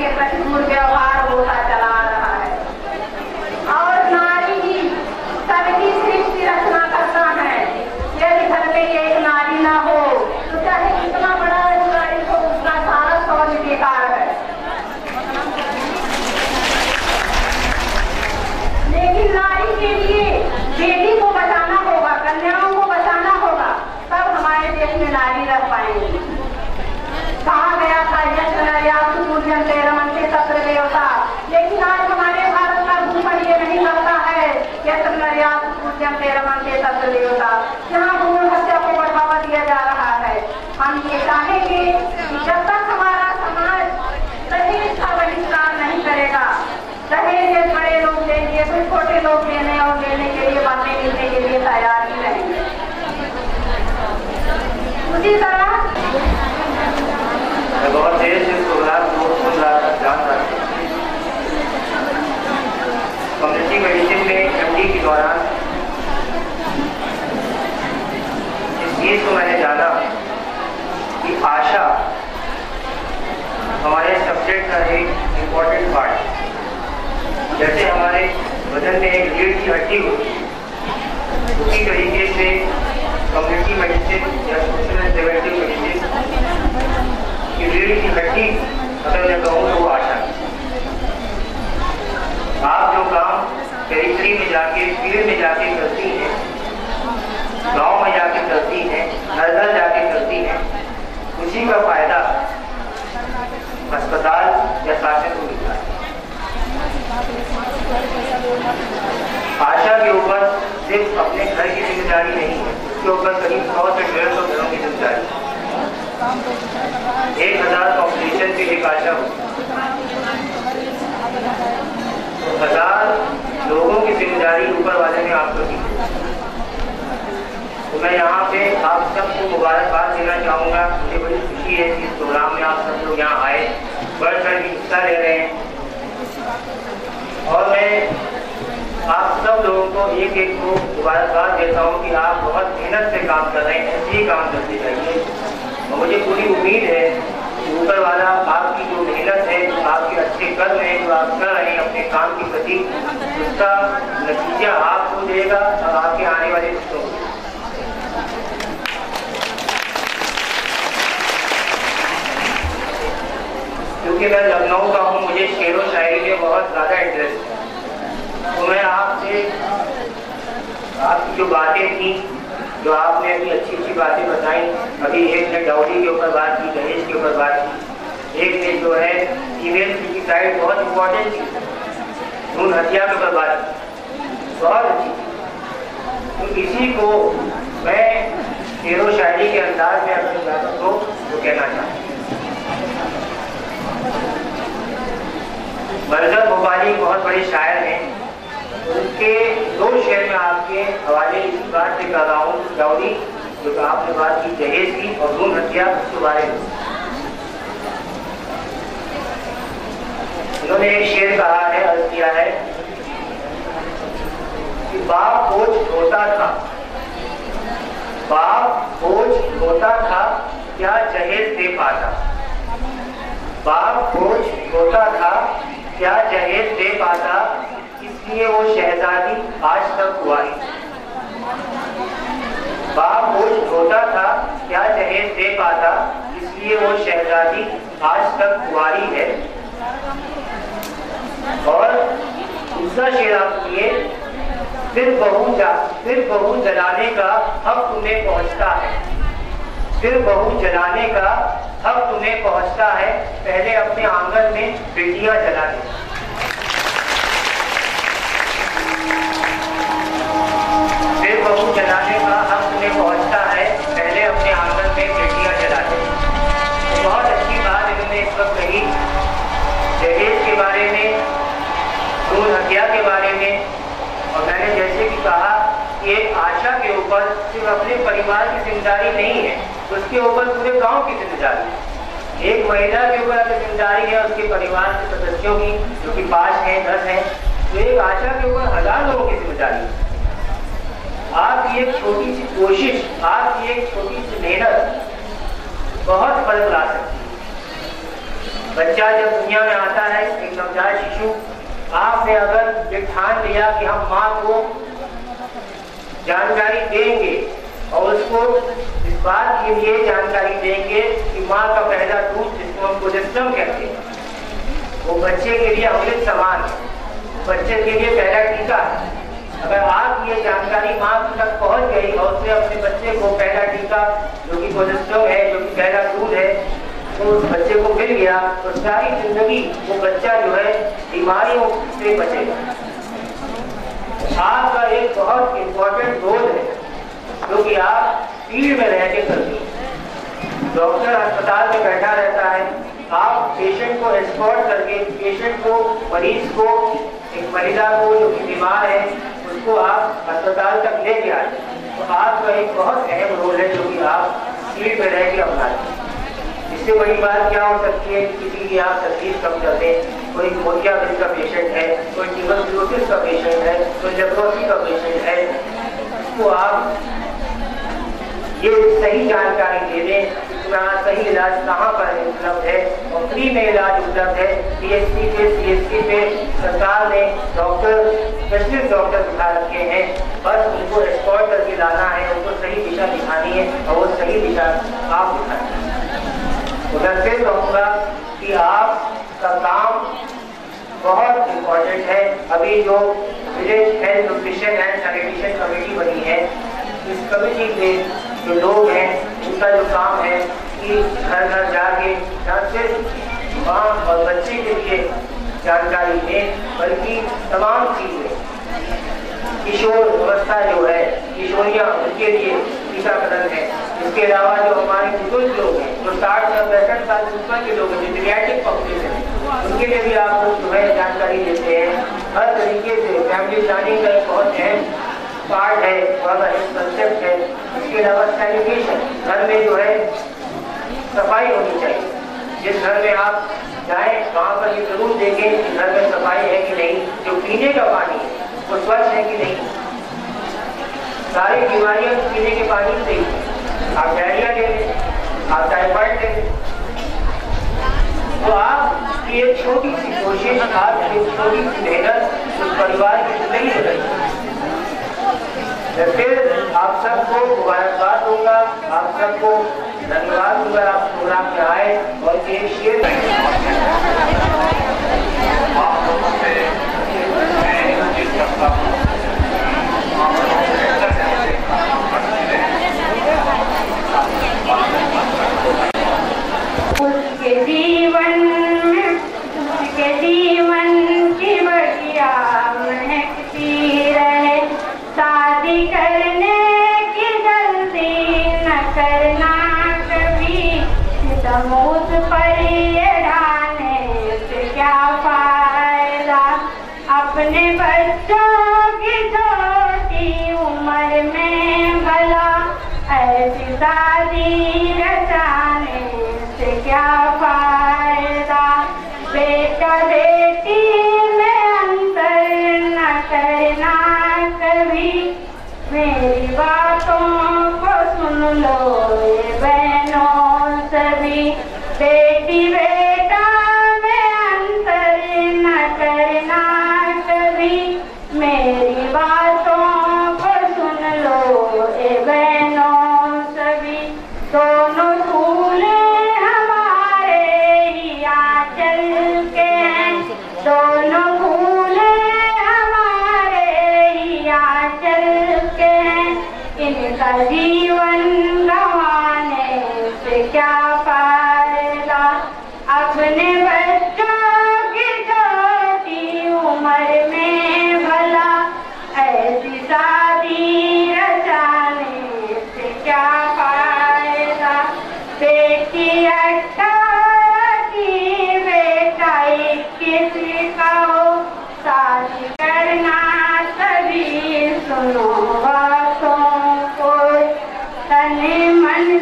के प्रति दुर्व्यवहार होता चला आ रहा है। और नारी ही सबकी सृष्टि रचना करता है। यदि घर में एक नारी ना हो तो चाहे कितना बड़ा अधिकारी हो, उसका सारा शौर्य बेकार है। लेकिन नारी के लिए बेटी को बचाना होगा, कन्याओं को बचाना होगा, तब हमारे देश में नारी रह पाएंगे। कहा गया था यत्र नर्यास्तु पूज्यन्ते रमन्ते तत्र देवता, लेकिन आज हमारे भारत का भूमंडल ये नहीं करता है यत्र नर्यास्तु पूज्यन्ते रमन्ते तत्र देवता। यहाँ भ्रूण हत्या को बढ़ावा दिया जा रहा है। हम ये चाहेंगे कि जब तक हमारा समाज दहेज का बहिष्कार नहीं करेगा, दहेज बड़े लोग लेंगे तो छोटे लोग लेने और लेने के लिए बातें मिलने के लिए तैयार ही रहेंगे। उसी तरह बहुत देर से प्रोग्राम को सुन रहा था, जान रहा था। कम्युनिटी मेडिसिन में एमडी के दौरान इस चीज को मैंने जाना कि आशा हमारे सब्जेक्ट का एक इम्पोर्टेंट पार्ट है। जैसे हमारे बदन में एक रीढ़ की हड्डी होती है, उसी तरीके से कम्युनिटी मेडिसिन या सोशल प्रिवेंटिव मेडिसिन की रीढ़ की हड्डी अगर मैं कहूँ तो वो आशा है। आप जो काम पेरिफेरी में जाके, फील्ड में जाके करती हैं, गांव में जाके करती हैं, घर घर जाके करती हैं, उसी का फायदा अस्पताल या शासन को मिलता है। आशा के ऊपर सिर्फ अपने घर की जिम्मेदारी नहीं है, उसके ऊपर करीब 100 से 150 घरों की जिम्मेदारी है। 1000 पॉपुलेशन की एक आशा हो, 1000 लोगों की जिम्मेदारी ऊपर वाले ने आपको दी। तो मैं यहाँ पे आप सबको मुबारकबाद देना चाहूँगा। मुझे बड़ी खुशी है कि इस प्रोग्राम में आप सब लोग यहाँ आए, बढ़ चढ़ के हिस्सा ले रहे हैं। और मैं आप सब लोगों को एक एक को मुबारकबाद देता हूँ कि आप बहुत मेहनत से काम कर रहे हैं, ऐसे ही काम करते जाइए। और मुझे पूरी उम्मीद है कि ऊपर वाला आपकी जो मेहनत है, जो आपके अच्छे कर्म है, जो आप कर रहे हैं अपने काम के प्रति, उसका नतीजा आपको देगा और आपके आने वाले बच्चों को। क्योंकि मैं लखनऊ का हूँ, मुझे शेर व शायरी में बहुत ज़्यादा इंटरेस्ट है। तो मैं आपसे आपकी जो बातें थी, जो आपने अभी अच्छी अच्छी बातें बताई, अभी एक ने डाउरी के ऊपर बात की, दहेज के ऊपर बात की, एक ने जो है फीमेल की साइड बहुत इम्पोर्टेंट थी, भ्रूण हत्या के ऊपर बात की, बहुत अच्छी थी। तो इसी को मैं शेर व शायरी के अंदाज में अपने बातों को तो कहना चाहता हूँ। मरज़त भोपाली बहुत बड़े शायर हैं, उनके 2 शेर में आपके हवाले इसी बात से कर रहा हूँ, डाउरी जो आपने बात की दहेज की और भ्रूण हत्या के बारे में। उन्होंने एक शेर कहा है, अर्ज किया है कि बाप बोझ ढोता था, बाप बोझ ढोता था, क्या जहेज दे पाता। बाप बोझ ढोता था, क्या जहेज दे पाता, इसलिए वो शहजादी आज तक हुआ है। बाप बोझ ढोता था, क्या जहेज दे पाता, इसलिए वो शहजादी आज तक कुंवारी है। और दूसरा शेर आप सुनिए, फिर बहू जलाने का हक तुम्हें पहुंचता है, फिर बहू जलाने का हक तुम्हें पहुंचता है, पहले अपने आंगन में बेटियां जला दे। फिर बहू जलाने का हक तुम्हें पहुंचता है, पहले अपने आंगन में बेटियां जला दे। तो बहुत अच्छी बात इन्होंने इस वक्त कही, दहेज के बारे में, भ्रूण हत्या के बारे में। और मैंने जैसे कि कहा कि एक आशा के ऊपर सिर्फ अपने परिवार की जिम्मेदारी नहीं है, उसके ऊपर पूरे गांव की जिम्मेदारी है। एक महिला के ऊपर अगर जिम्मेदारी है उसके परिवार के सदस्यों की, जो कि 5 हैं 10 हैं, तो एक आशा के ऊपर 1000 लोगों की जिम्मेदारी है। आपकी एक छोटी सी कोशिश, आपकी एक छोटी सी मेहनत बहुत फर्क ला सकती है। बच्चा जब दुनिया में आता है, एक नवजात शिशु, आपने अगर ये ठान लिया कि हम माँ को जानकारी देंगे और उसको इस बात के लिए जानकारी देंगे कि माँ का पहला दूध, जिसको हम कोलेस्ट्रॉल कहते हैं, वो बच्चे के लिए अमृत समान है, बच्चे के लिए पहला टीका है। अगर आप ये जानकारी माँ तक पहुँच गई और उसने अपने बच्चे को पहला टीका, जो कि कोलेस्ट्रॉल है, जो कि पहला दूध है, तो उस बच्चे को मिल गया, तो सारी जिंदगी वो बच्चा जो है बीमारियों से बचेगा। आपका एक बहुत इम्पोर्टेंट रोल है जो कि आप फील्ड में रह के करते हैं। डॉक्टर अस्पताल में बैठा रहता है, आप पेशेंट को एस्कॉर्ट करके, पेशेंट को, मरीज को, एक महिला को जो कि बीमार है, उसको आप अस्पताल तक लेके आए। तो आपका एक बहुत अहम रोल है जो कि आप फील्ड में रह के अपनाते हैं। इससे बड़ी बात क्या हो सकती है, किसी की आप तकलीफ कम करते हैं, कोई मोतियाबिंद का पेशेंट है, कोई ट्यूबरक्लोसिस का पेशेंट है, कोई लेप्रोसी का पेशेंट है, उसको आप ये सही जानकारी दे दें, इतना सही इलाज कहाँ पर उपलब्ध है और फ्री में इलाज उपलब्ध है। PHC पे, CHC पे सरकार ने डॉक्टर, स्पेशलिस्ट डॉक्टर बिठा रखे हैं, बस उनको एस्कॉर्ट करके लाना है, उनको सही दिशा दिखानी है और वो सही दिशा आप दिखानी है। तो मैं फिर कहूँगा कि आपका काम बहुत इम्पोर्टेंट है। अभी जो village health nutrition and sanitation committee बनी है, इस कमेटी में जो लोग हैं, उनका जो काम है कि घर घर जाके न सिर्फ माँ और बच्चे के लिए जानकारी दें, बल्कि तमाम चीजें, किशोर अवस्था जो है, किशोरियाँ, उनके लिए टीकाकरण है। इसके अलावा जो हमारे बुजुर्ग लोग हैं, जो 60 से 65 साल से ऊपर के लोग हैं, जो पीडियाट्रिक पॉपुलेशन है, उनके लिए भी आप जो है जानकारी देते हैं। हर तरीके से फैमिली प्लानिंग का एक बहुत अहम पार्ट है, बहुत अहम कंसेप्ट है। इसके अलावा सैनिटेशन, घर में जो है सफाई होनी चाहिए। जिस घर में आप जाएं वहाँ पर ये जरूर देखें कि घर में सफाई है कि नहीं, जो पीने का पानी है वो स्वच्छ है कि नहीं। सारी बीमारियां पीने के पानी से ही, आप डायरिया ले लें, आप टाइफाइड ले लें, तो आपकी एक छोटी सी कोशिश, आपकी एक छोटी सी मेहनत उस परिवार की जिंदगी बदलेगी। मैं फिर आप सबको मुबारकबाद दूंगा, आप सबको धन्यवाद दूंगा, आप प्रोग्राम में आए और ये शेयर उसके जीवन की बढ़िया महकती रहे, शादी करने की जल्दी न करना कभी, उस पर ये ढाने से क्या फायदा, अपने बच्चों की छोटी उम्र में भला ऐसी शादी रचाने से क्या फायदा, बेटा बेटी में अंतर न करना कभी, मेरी बातों को सुन लो ये बहनों सभी, बेटी बेटा में अंतर न करना कभी, मेरी बातों को सुन लो ये बहनों सभी, दोनों फूले हमारे ही आंचल के हैं, दोनों फूले हमारे ही आंचल के हैं, इनका जीवन गंवाने से क्या फायदा, अपने बच्चों की छोटी उम्र में भला ऐसी शादी रचाने से क्या फायदा, बेटी 18 की बेटा 21 का हो, शादी करना सभी सुनो बातों को, तन मन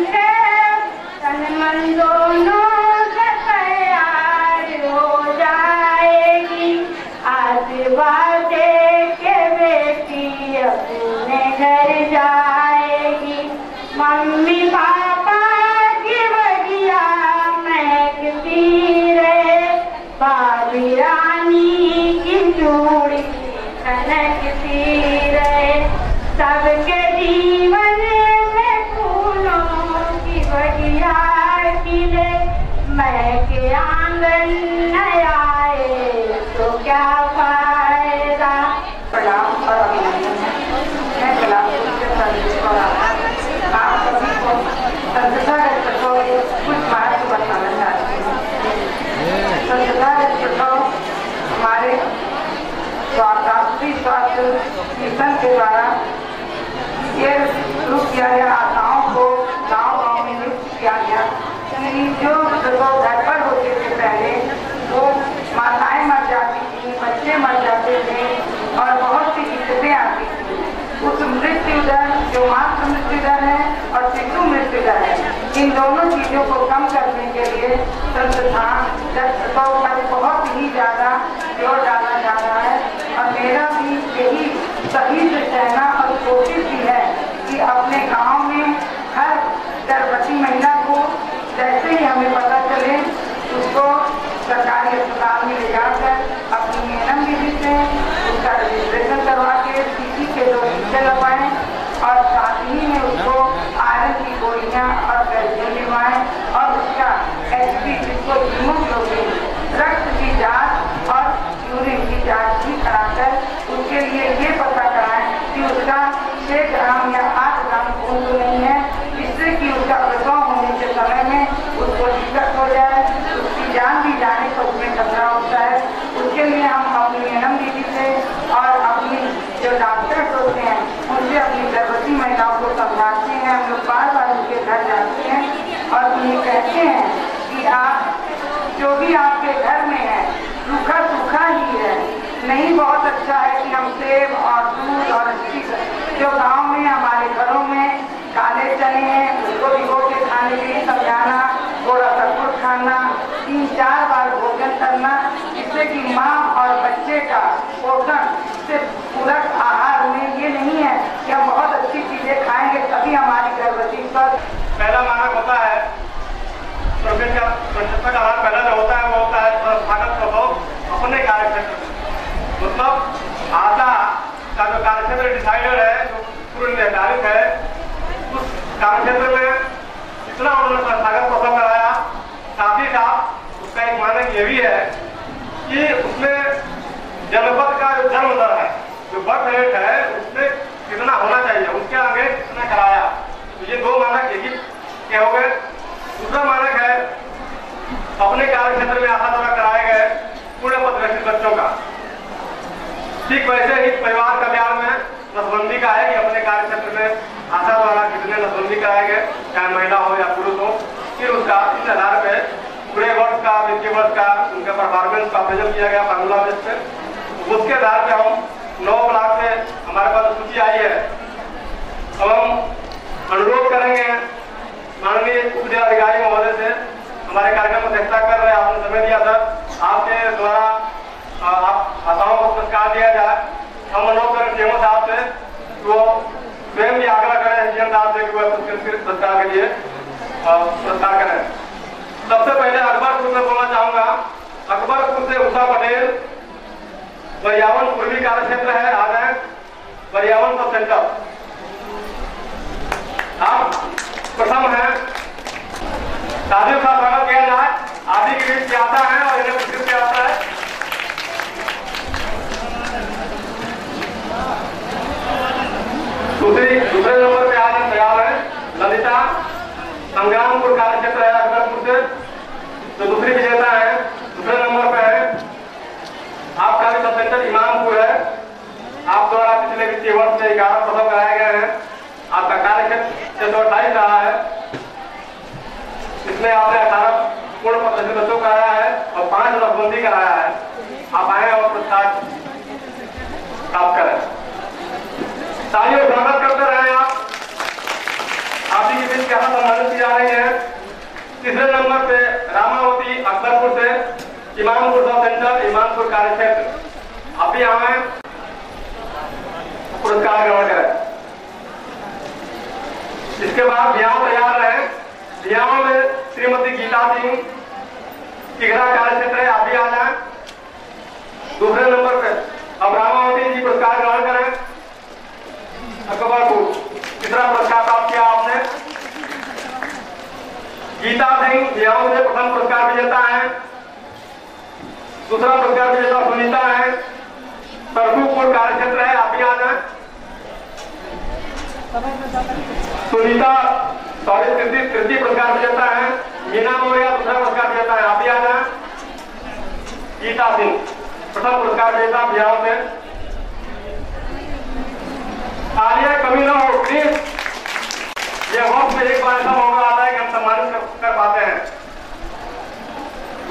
के आंगन न आए तो क्या फायदा। प्रणाम और अभिनंदन। मैं कलापुर से संदेश पर आप सभी को संस्था रक्षकों कुछ बात बताना चाहती हूँ। संस्था रक्षकों हमारे राष्ट्रीय स्वास्थ्य मिशन के द्वारा ये शुरू किया गया। आशाओं को गाँव में नियुक्त किया गया कि जो घर पर होते थे पहले वो माताएं मर जाती थी, बच्चे मर जाते थे और बहुत सी दिक्कतें आती थी। उस मृत्यु दर जो मातृ मृत्यु दर है और शिशु मृत्यु दर है, इन दोनों चीजों को कम करने के लिए संस्थान रक्षकों पर बहुत ही ज्यादा जोर डाला जा रहा है। और मेरा भी यही सही से कहना और कोशिश भी है कि अपने गांव में हर गर्भवती महिला को जैसे ही हमें पता चले उसको सरकारी अस्पताल में ले जाकर अपनी एनएम विधि से उसका रजिस्ट्रेशन करवा के सीसी के 2 टीके लगवाएं और साथ ही में उसको आयरन की गोलियां और कैल्शियम दिलवाएं और उसका एचपी जिसको हीमोग्लोबिन रक्त की जांच और यूरिन की जांच भी कराकर उसके लिए ये पता कराएं कि उसका 6 ग्राम या 8 ग्राम खून तो नहीं है, जिससे कि उसका प्रसव होने के समय में उसको दिक्कत हो जाए, उसकी जान भी जाने को उसमें खतरा होता है। उसके लिए हम अपनी एनएम दीदी से और अपनी जो डॉक्टर्स होते हैं उनसे अपनी गर्भवती महिलाओं को समझाते हैं। हम लोग बार उनके घर जाते हैं और उन्हें कहते हैं कि आप जो भी आपके घर में है रूखा सूखा ही है, नहीं बहुत अच्छा है कि हम सेब और दूध और अच्छी जो गांव में हमारे घरों में काले चने हैं उसको भिगो के खाने के लिए समझाना, थोड़ा सा गुड़ खाना, 3-4 बार भोजन करना, जिससे कि माँ और बच्चे का पोषण सिर्फ पूरक आहार में ये नहीं है कि हम बहुत अच्छी चीजें खाएंगे तभी हमारी गर्भवती पर। पहला मानक होता है प्रतिष्ठा का आधार पहला जो होता है वो होता है संस्थागत प्रभाव अपने कार्यक्षेत्र में। मतलब आशा का जो कार्यक्षेत्र डिसाइडर है, जो पूर्व निर्धारित है, उस कार्यक्षेत्र में इतना उन्होंने संस्थागत प्रभाव कराया। साथ ही साथ उसका एक मानक ये भी है कि उसमें जनपद का जो जन्म दर है, जो बर्थ रेट है, उसमें कितना होना चाहिए, उसके आगे कितना कराया। तो ये 2 मानक एक ही के हो गए। दूसरा मानक है अपने कार्यक्षेत्र में आशा द्वारा कराए गए पूर्ण पदग्रस्त बच्चों का। ठीक वैसे ही परिवार कल्याण में नसबंदी का है कि अपने कार्यक्षेत्र में आशा द्वारा कितने नसबंदी कराए गए, चाहे महिला हो या पुरुष हो। फिर उसका इस आधार पे पूरे वर्ष का, वित्तीय वर्ष का उनके परफॉर्मेंस का अप्रेजल किया गया फार्मूला बेस पे। उसके आधार पे हम 9 ब्लॉक में हमारे पास सूची आई है। अब हम अनुरोध करेंगे माननीय उप जिलाधिकारी महोदय से, हमारे कार्यक्रम को अध्यक्षता कर रहे हैं, आपने समय दिया था, आपके द्वारा आप आशाओं को पुरस्कार दिया जाए। हम अनुरोध करें सीएमओ साहब से वो स्वयं भी आग्रह करें सीएम साहब से कि वह पुरस्कार के लिए पुरस्कार करें। सबसे पहले अकबरपुर में बोलना चाहूंगा। अकबरपुर से उषा पटेल, बरियावन पूर्वी कार्यक्षेत्र है, आ जाए बरियावन सब सेंटर। आप प्रथम है, साथियों का स्वागत किया जाए। आदि के बीच आता है और इन्हें पुरस्कृत किया जाता है। दूसरे नंबर पे आज तैयार है ललिता, संग्रामपुर कार्यक्षेत्र है अकबरपुर से, जो दूसरी विजेता है। दूसरे नंबर पे है आपका भी सब सेंटर इमामपुर है। आप द्वारा पिछले वित्तीय वर्ष में 11 प्रसव कराए गए हैं। आपका कार्यक्षेत्र 628 रहा है। इसमें आपने 18 पूर्ण पदग्रस्त बच्चों कराया है और 5 नसबंदी कराया है। आप आए और पुरस्कार प्राप्त करें। तालियों स्वागत करते रहे आप ही के बीच क्या सम्मानित की जा रही है। तीसरे नंबर पे रामावती अकबरपुर से, इमामपुर सब सेंटर, इमामपुर कार्यक्षेत्र। आप भी आए पुरस्कार ग्रहण करें। इसके बाद बिहार तैयार रहे। बिहार में श्रीमती गीता सिंह, तिघरा कार्यक्षेत्र है, आप भी आ जाए। दूसरे नंबर पे अब रामावती जी पुरस्कार ग्रहण करें। अकबरपुर तीसरा पुरस्कार प्राप्त किया आपने। गीता सिंह बिहार से प्रथम पुरस्कार विजेता है। दूसरा पुरस्कार विजेता सुनीता है, सरसूपुर कार्य क्षेत्र है, आप भी आ जाए। सुनीता तृतीय पुरस्कार विजेता है। मीना मौर्य दूसरा पुरस्कार विजेता है, आप भी आ जाए। गीता सिंह प्रथम पुरस्कार विजेता बिहार से। तालियां कमी ना हो प्लीज, ये वक्त में एक बार ऐसा मौका आता है कि हम सम्मानित कर पाते हैं।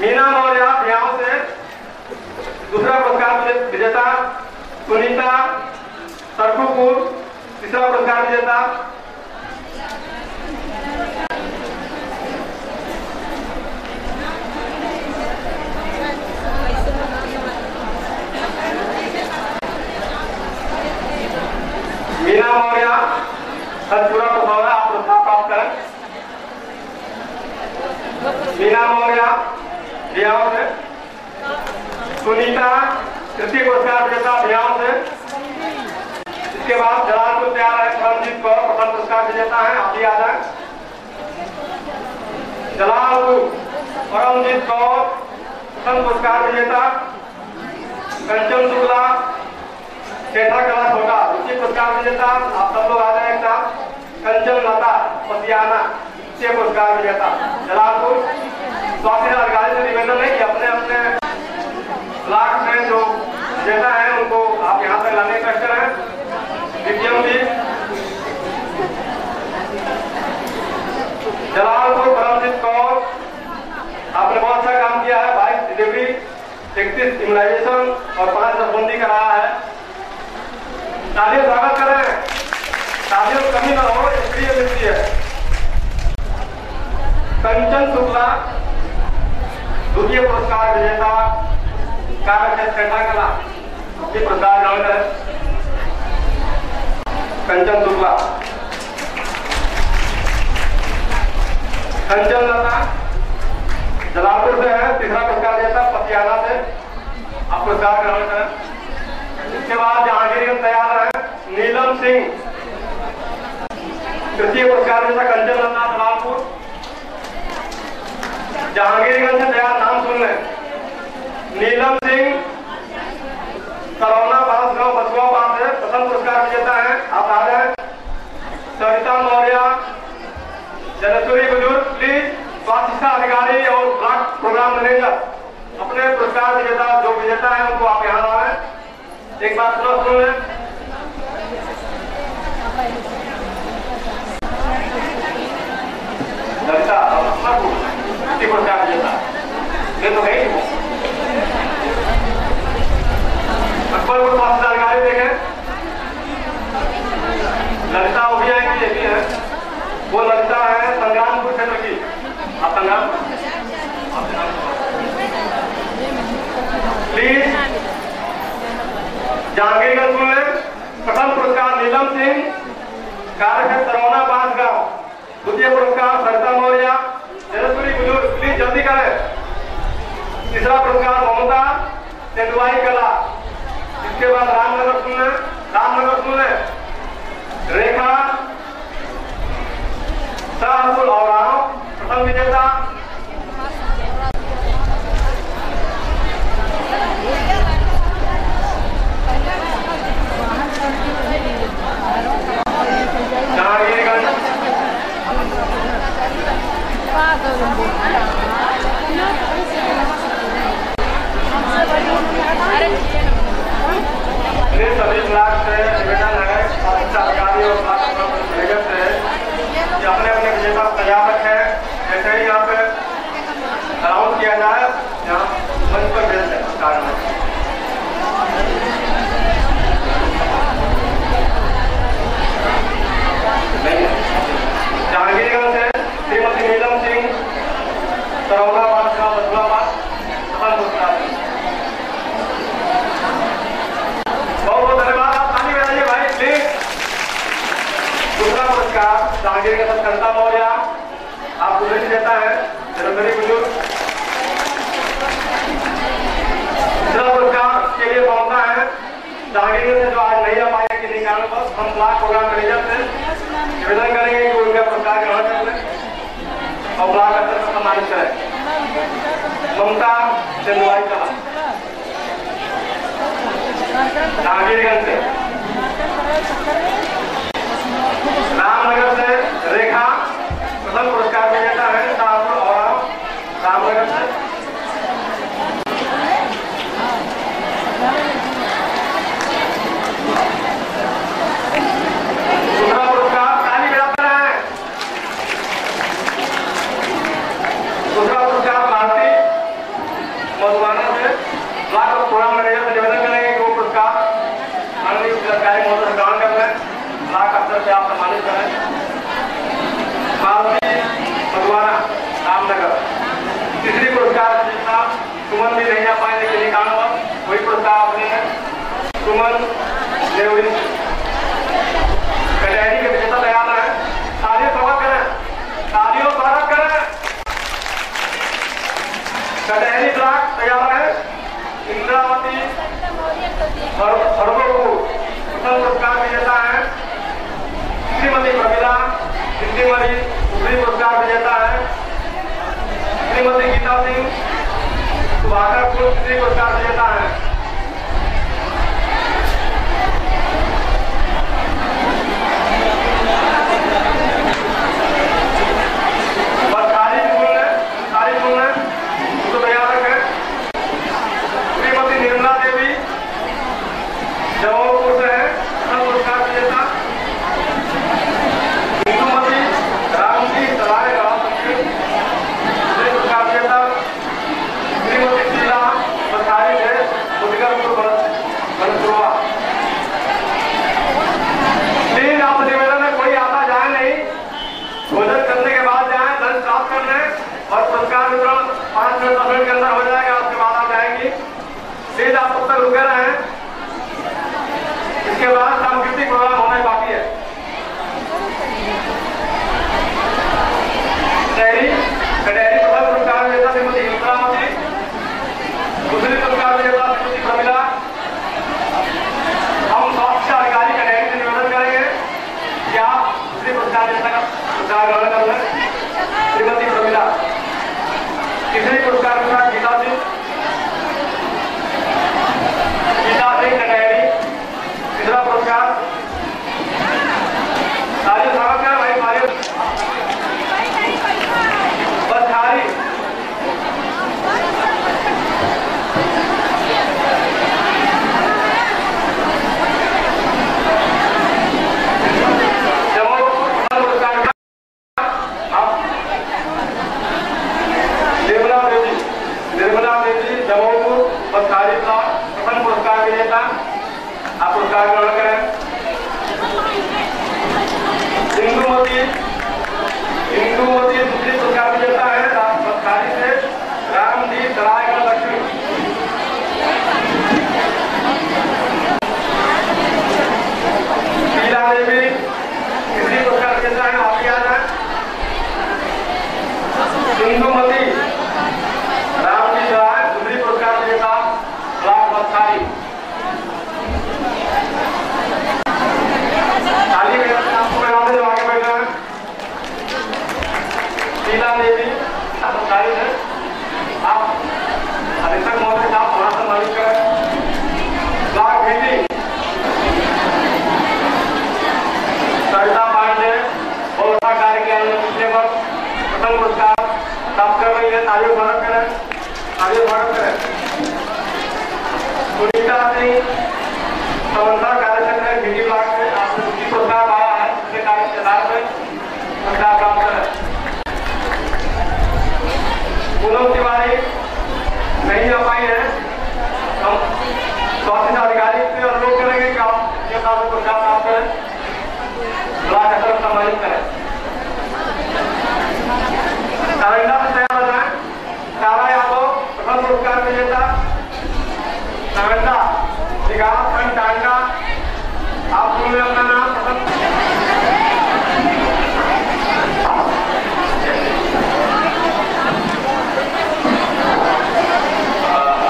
मीना मौर्य बिहार से दूसरा पुरस्कार विजेता। सुनीता सरसूपुर तीसरा पुरस्कार विजेता। मीना मौर्य सतपुरा पुरस्कार आप पुरस्कार प्राप्त करें। मीना मौर्य बिहार से। सुनीता तृतीय पुरस्कार विजेता बिहार से। इसके बाद जलालपुर तैयार है, परमजीत कौर प्रथम पुरस्कार विजेता है, आप भी आ जाए। जलालपुर परमजीत कौर प्रथम पुरस्कार विजेता। कंचन शुक्ला सेठा कला छोटा द्वितीय पुरस्कार विजेता, आप सब लोग आ जाए एक साथ। कंचन लता पतियाना द्वितीय पुरस्कार विजेता जलालपुर। स्वास्थ्य अधिकारी से निवेदन है कि अपने अपने ब्लॉक में जो विजेता है उनको आप यहाँ तक लाने का कष्ट करें। दिव्यम जी जलालपुर परमजीत कौर, आपने बहुत अच्छा काम किया है। 22 डिलीवरी, 31 इम्यूनाइजेशन और 5 नसबंदी का रहा है। तालियों स्वागत करें, तालियों कमी ना हो, इसलिए मिलती है। कंचन शुक्ला द्वितीय पुरस्कार विजेता कार्य क्षेत्र सेठा कला, ये पुरस्कार ग्रहण करें। कंचन शुक्ला। कंचन लता जलालपुर से है, तीसरा पुरस्कार विजेता पतियाना से, आप पुरस्कार ग्रहण करें। इसके बाद जहांगीरगंज तैयार है, नीलम सिंह तृतीय पुरस्कार विजेता कंचन लता जलालपुर। जहांगीरगंज से तैयार, नाम सुन लें। नीलम सिंह सरौना बांसगांव बसुआ बांध से प्रथम पुरस्कार विजेता है, आप आ जाए। सरिता मौर्य जनेश्वरी बुजुर्ग प्लीज, स्वास्थ्य अधिकारी और ब्लॉक प्रोग्राम मैनेजर अपने पुरस्कार विजेता जो विजेता है उनको आप यहाँ आए। एक बात सुन लें। ललिता पुरस्कार विजेता ये तो है ही। अकबरपुर स्वास्थ्य अधिकारी देखें, ललिता वो भी आएंगी, ये भी है। वो ललिता है संग्रामपुर क्षेत्र की, आप संग्रामपुर प्लीज। जहांगीरगंज में प्रथम पुरस्कार नीलम सिंह कार्य क्षेत्र सरौना बांसगांव। द्वितीय पुरस्कार सरिता मौर्य जनेश्वरी बुजुर्ग, प्लीज जल्दी करें। तीसरा पुरस्कार ममता तेंदुआई कला। इसके बाद रामनगर सुनने रेखा शाहपुर और प्रथम विजेता। सभी ब्लॉक से निवेदन है अधिकारी और मैनेजर से कि अपने अपने विजेता तैयार रखें। ऐसे ही यहाँ पे अनाउंस किया जाए, यहाँ मंच पर भेज दें कारण जहांगीरगंज से श्रीमती नीलम सिंह सरौना बांसगांव बदुआबाद प्रथम पुरस्कार। बहुत बहुत धन्यवाद, आप ताली बजाइए भाई प्लीज। दूसरा पुरस्कार जहांगीरगंज कविता मौर्य, आप दूसरे विजेता है जनेश्वरी बुजुर्ग। तीसरा पुरस्कार के लिए पहुंचा है जहांगीरगंज से जो आज नहीं आ पाए किसी कारण पर, हम ब्लॉक प्रोग्राम मैनेजर से निवेदन करेंगे कि उनका पुरस्कार ग्रहण कर लें। और ब्लॉक अध्यक्ष को सम्मानित करें। ममता चंदवाई कला नागीरगंज से, रामनगर से रेखा प्रथम पुरस्कार विजेता है शाहपुर और रामनगर से। दूसरा पुरस्कार ताली बजाते हैं। दूसरा पुरस्कार भारती मधुबाना से ब्लॉक और प्रोग्राम मैनेजर से निवेदन करेंगे कि वो पुरस्कार माननीय जिलाधिकारी महोदय से ग्रहण कर लें। ब्लॉक अफसर से आप सम्मानित करें। भारती मधुबाना रामनगर। तीसरी पुरस्कार विजेता सुमन भी नहीं आ पाए लेकिन कारणवश वही पुरस्कार अपने सुमन देवरी कटहरी के विजेता तैयार है। तालियों स्वागत करें, तालियों स्वागत करें। कटहरी ब्लॉक तैयार है। इंद्रावती सर्वोपरि प्रथम पुरस्कार विजेता है। श्रीमती प्रमिला सिंधीमरी दूसरी पुरस्कार विजेता है। श्रीमती गीता सिंह सुभाकरपुर तीसरी पुरस्कार विजेता है। श्रीमती निर्मला देवी जबलपुर से है प्रथम पुरस्कार विजेता। इंदुमती रामजी सलारे पुरस्कार विजेता। श्रीमती शीला बसारी है मुजफ्फरपुर बनपुरवा। प्लीज आप निवेदन है कोई आता जाए नहीं, भोजन करने के बाद जाए, लंच प्राप्त कर लें और पुरस्कार वितरण 5 मिनट 10 मिनट के अंदर हो जाएगा। उसके बाद आप जाएंगी। प्लीज आप तब तक रुके रहें। इसके बाद सांस्कृतिक प्रोग्राम होने बाकी है। कटहरी प्रथम पुरस्कार विजेता श्रीमती इंद्रावती, दूसरी पुरस्कार विजेता श्रीमती प्रमिला। हम स्वास्थ्य अधिकारी कटहरी से निवेदन करेंगे कि आप दूसरी पुरस्कार विजेता का पुरस्कार ग्रहण कर लें। श्रीमती प्रमिला। तीसरी पुरस्कार विजेता गीता सिंह कटहरी। तीसरा पुरस्कार ताली स्वागत है भाई मारियो बसखारी। निर्मला देवी जबलपुर बसखारी ब्लॉक प्रथम पुरस्कार विजेता। आप पुरस्कार ग्रहण करें। इंदुमती दूसरी पुरस्कार विजेता है बसखारी से रामजी सरायगढ़ लक्ष्मी। शीला देवी तीसरी पुरस्कार विजेता है, आप याद है। इंदुमती रामजी सराय दूसरी पुरस्कार विजेता ब्लॉक बसखारी। ताली आपको आगे बैठा है। शीला देवी बसखारी है, आप अधिकतर महोदय साहब थोड़ा सा मालिक करें। ब्लॉक भीटी सरिता पांडे बहुत अच्छा कार्य किया पिछले वर्ष प्रथम पुरस्कार प्राप्त कर रही है। तालियों स्वागत करें, तालियों स्वागत करें। सुनीता सिंह समन्वय कार्यक्षेत्र है भीटी ब्लॉक से, आपने दूसरी पुरस्कार पाया है। उसके कार्य के आधार पर पुरस्कार प्राप्त करें। पूनम तिवारी नहीं आ पाई है। हम स्वास्थ्य अधिकारी से अनुरोध करेंगे कि आप ये पुरस्कार प्राप्त करें, ब्लॉक अध्यक्ष सम्मानित करें। नालंदा से तैयार हो जाए। तारा यादव प्रथम पुरस्कार विजेता नालंदा विकास खंड टांगा। आप सुनिए अपना नाम प्रथम।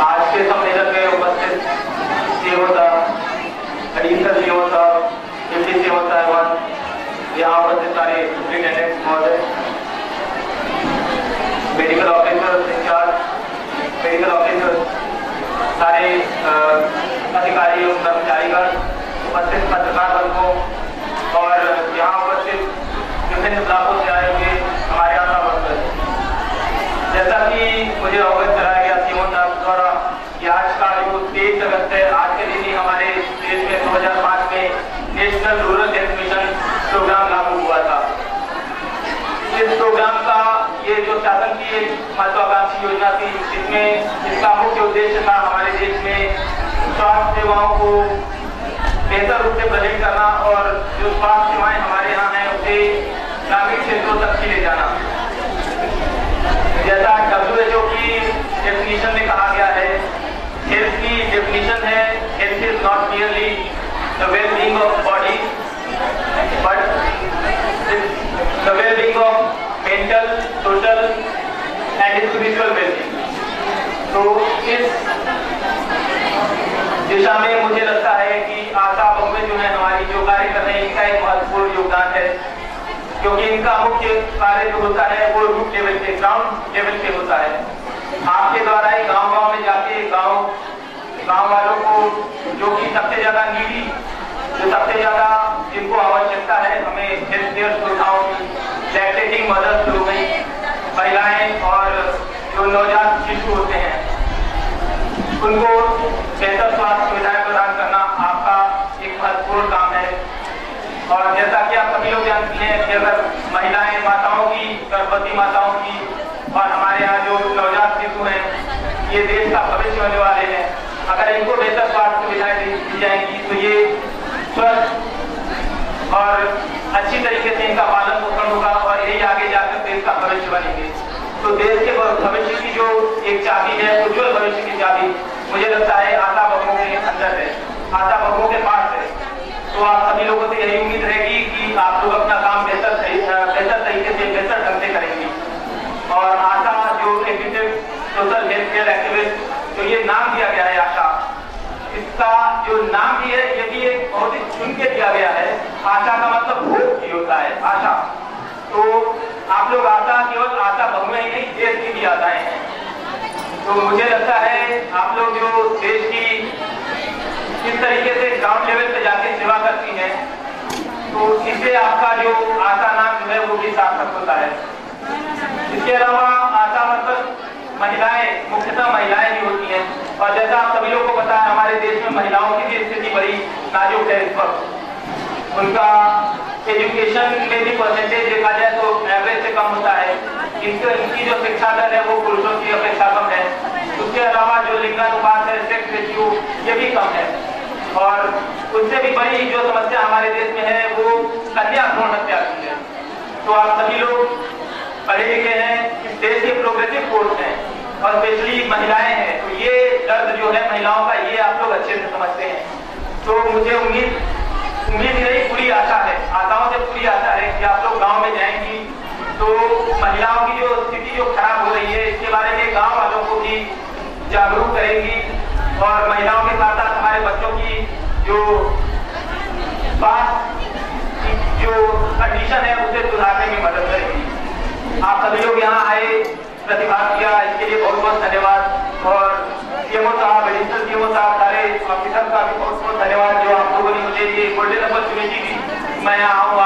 आज के सम्मेलन में उपस्थित सेवता एडिशनल सेवता डिप्टी सेवता एवं यहाँ उपस्थित सारे मेडिकल ऑफिसर, सारे अधिकारी एवं कर्मचारीगण, उपस्थित पत्रकार बंधुओं और यहाँ उपस्थित विभिन्न ब्लॉकों से आए हुए हमारे आशा वर्कर, जैसा कि मुझे अवगत कराया गया सीएम साहब द्वारा कि आज का जो 23 अगस्त है, आज के दिन ही हमारे देश में 2005 में national rural health mission programme लागू हुआ था। इस प्रोग्राम का ये जो शासन की एक महत्वाकांक्षी योजना थी, इसमें इसका मुख्य उद्देश्य था हमारे देश में स्वास्थ्य सेवाओं को बेहतर रूप से प्रेजेंट करना और जो स्वास्थ्य सेवाएं हमारे यहाँ हैं उसे ग्रामीण क्षेत्रों तक ही ले जाना। जैसा WHO की डेफिनेशन में कहा गया है, हेल्थ की डेफिनेशन है, health is not merely the well being of body but the well being of mental, social and spiritual wellbeing. तो इस दिशा में मुझे लगता है कि आशा बहुएं जो है हमारी जो कार्य कर रहे हैं, इनका एक महत्वपूर्ण योगदान है, क्योंकि इनका मुख्य कार्य जो होता है वो रूट लेवल पे, ग्राउंड लेवल पे होता है। आपके द्वारा ही गांव-गांव में जाके गांव वालों को जो कि सबसे ज्यादा नीडी, जो सबसे ज्यादा जिनको आवश्यकता है हमें हेल्थ केयर सुविधाओं की, लैक्टेटिंग मदर्स हो गई, महिलाएं और जो नवजात शिशु होते हैं उनको बेहतर स्वास्थ्य सुविधाएं प्रदान करना आपका एक महत्वपूर्ण काम है। और जैसा कि आप सभी लोग जानते हैं कि अगर महिलाएं, माताओं की, गर्भवती माताओं की और हमारे यहाँ जो नवजात शिशु हैं, ये देश का भविष्य होने वाले हैं, अगर इनको बेहतर स्वास्थ्य सुविधाएं दी जाएंगी तो ये स्वस्थ और अच्छी तरीके से इनका पालन पोषण होगा और यही आगे जाकर देश का भविष्य बनेंगे। तो देश के भविष्य की जो एक चाबी है, उज्ज्वल भविष्य की चाबी मुझे लगता है आशा बहुओं के अंदर है, आशा बहुओं के पास है। तो आप सभी लोगों से यही उम्मीद रहेगी कि आप लोग अपना काम बेहतर तरीके से, बेहतर ढंग से करेंगे। और आशा जो executive social health care activist, जो ये नाम दिया गया है आशा, इसका जो नाम भी है ये भी एक बहुत ही चुन के दिया गया है। आशा का मतलब होप की होता है, आशा। तो आप लोग आशा केवल आशा बहुएं ही नहीं, देश की भी आशाएं हैं। तो मुझे लगता है आप लोग जो देश की किस तरीके से ग्राउंड लेवल पे जाके सेवा करती हैं, तो इससे आपका जो आशा नाम जो है वो भी सार्थक होता है। इसके अलावा आशा मतलब महिलाएं, मुख्यतः महिलाएं भी होती हैं, और जैसा आप सभी लोगों को पता है हमारे देश में महिलाओं की भी स्थिति बड़ी नाजुक है इस वक्त। उनका एजुकेशन में भी परसेंटेज देखा जाए तो एवरेज से कम होता है। इनकी जो शिक्षा दर है वो पुरुषों की अपेक्षा कम है। उसके अलावा जो लिंगानुपात है, सेक्स रेशियो, ये भी कम है। और उससे भी बड़ी जो समस्या हमारे देश में है वो कन्या भ्रूण हत्या की है। तो आप सभी लोग पढ़े लिखे हैं, इस देश के प्रोग्रेसिव फोर्स हैं और स्पेशली महिलाएं हैं, तो ये दर्द जो है महिलाओं का, ये आप लोग अच्छे से समझते हैं। तो मुझे उम्मीद नहीं, पूरी आशा है, आशाओं से पूरी आशा है कि आप लोग गांव में जाएंगी तो महिलाओं की जो स्थिति जो खराब हो रही है इसके बारे में गांव वालों को भी जागरूक करेंगी और महिलाओं के साथ साथ हमारे बच्चों की जो स्वास्थ्य जो कंडीशन है उसे सुधारने में मदद करेंगी। आप सभी लोग यहाँ आए, प्रतिभाग किया, इसके लिए बहुत बहुत धन्यवाद। और सीएमओ साहब, एडिशनल सीएमओ साहब, सारे ऑफिसर का भी बहुत बहुत धन्यवाद जो आप लोगों ने मुझे ये गोल्डन अपॉर्चुनिटी दी, मैं यहाँ आऊँ,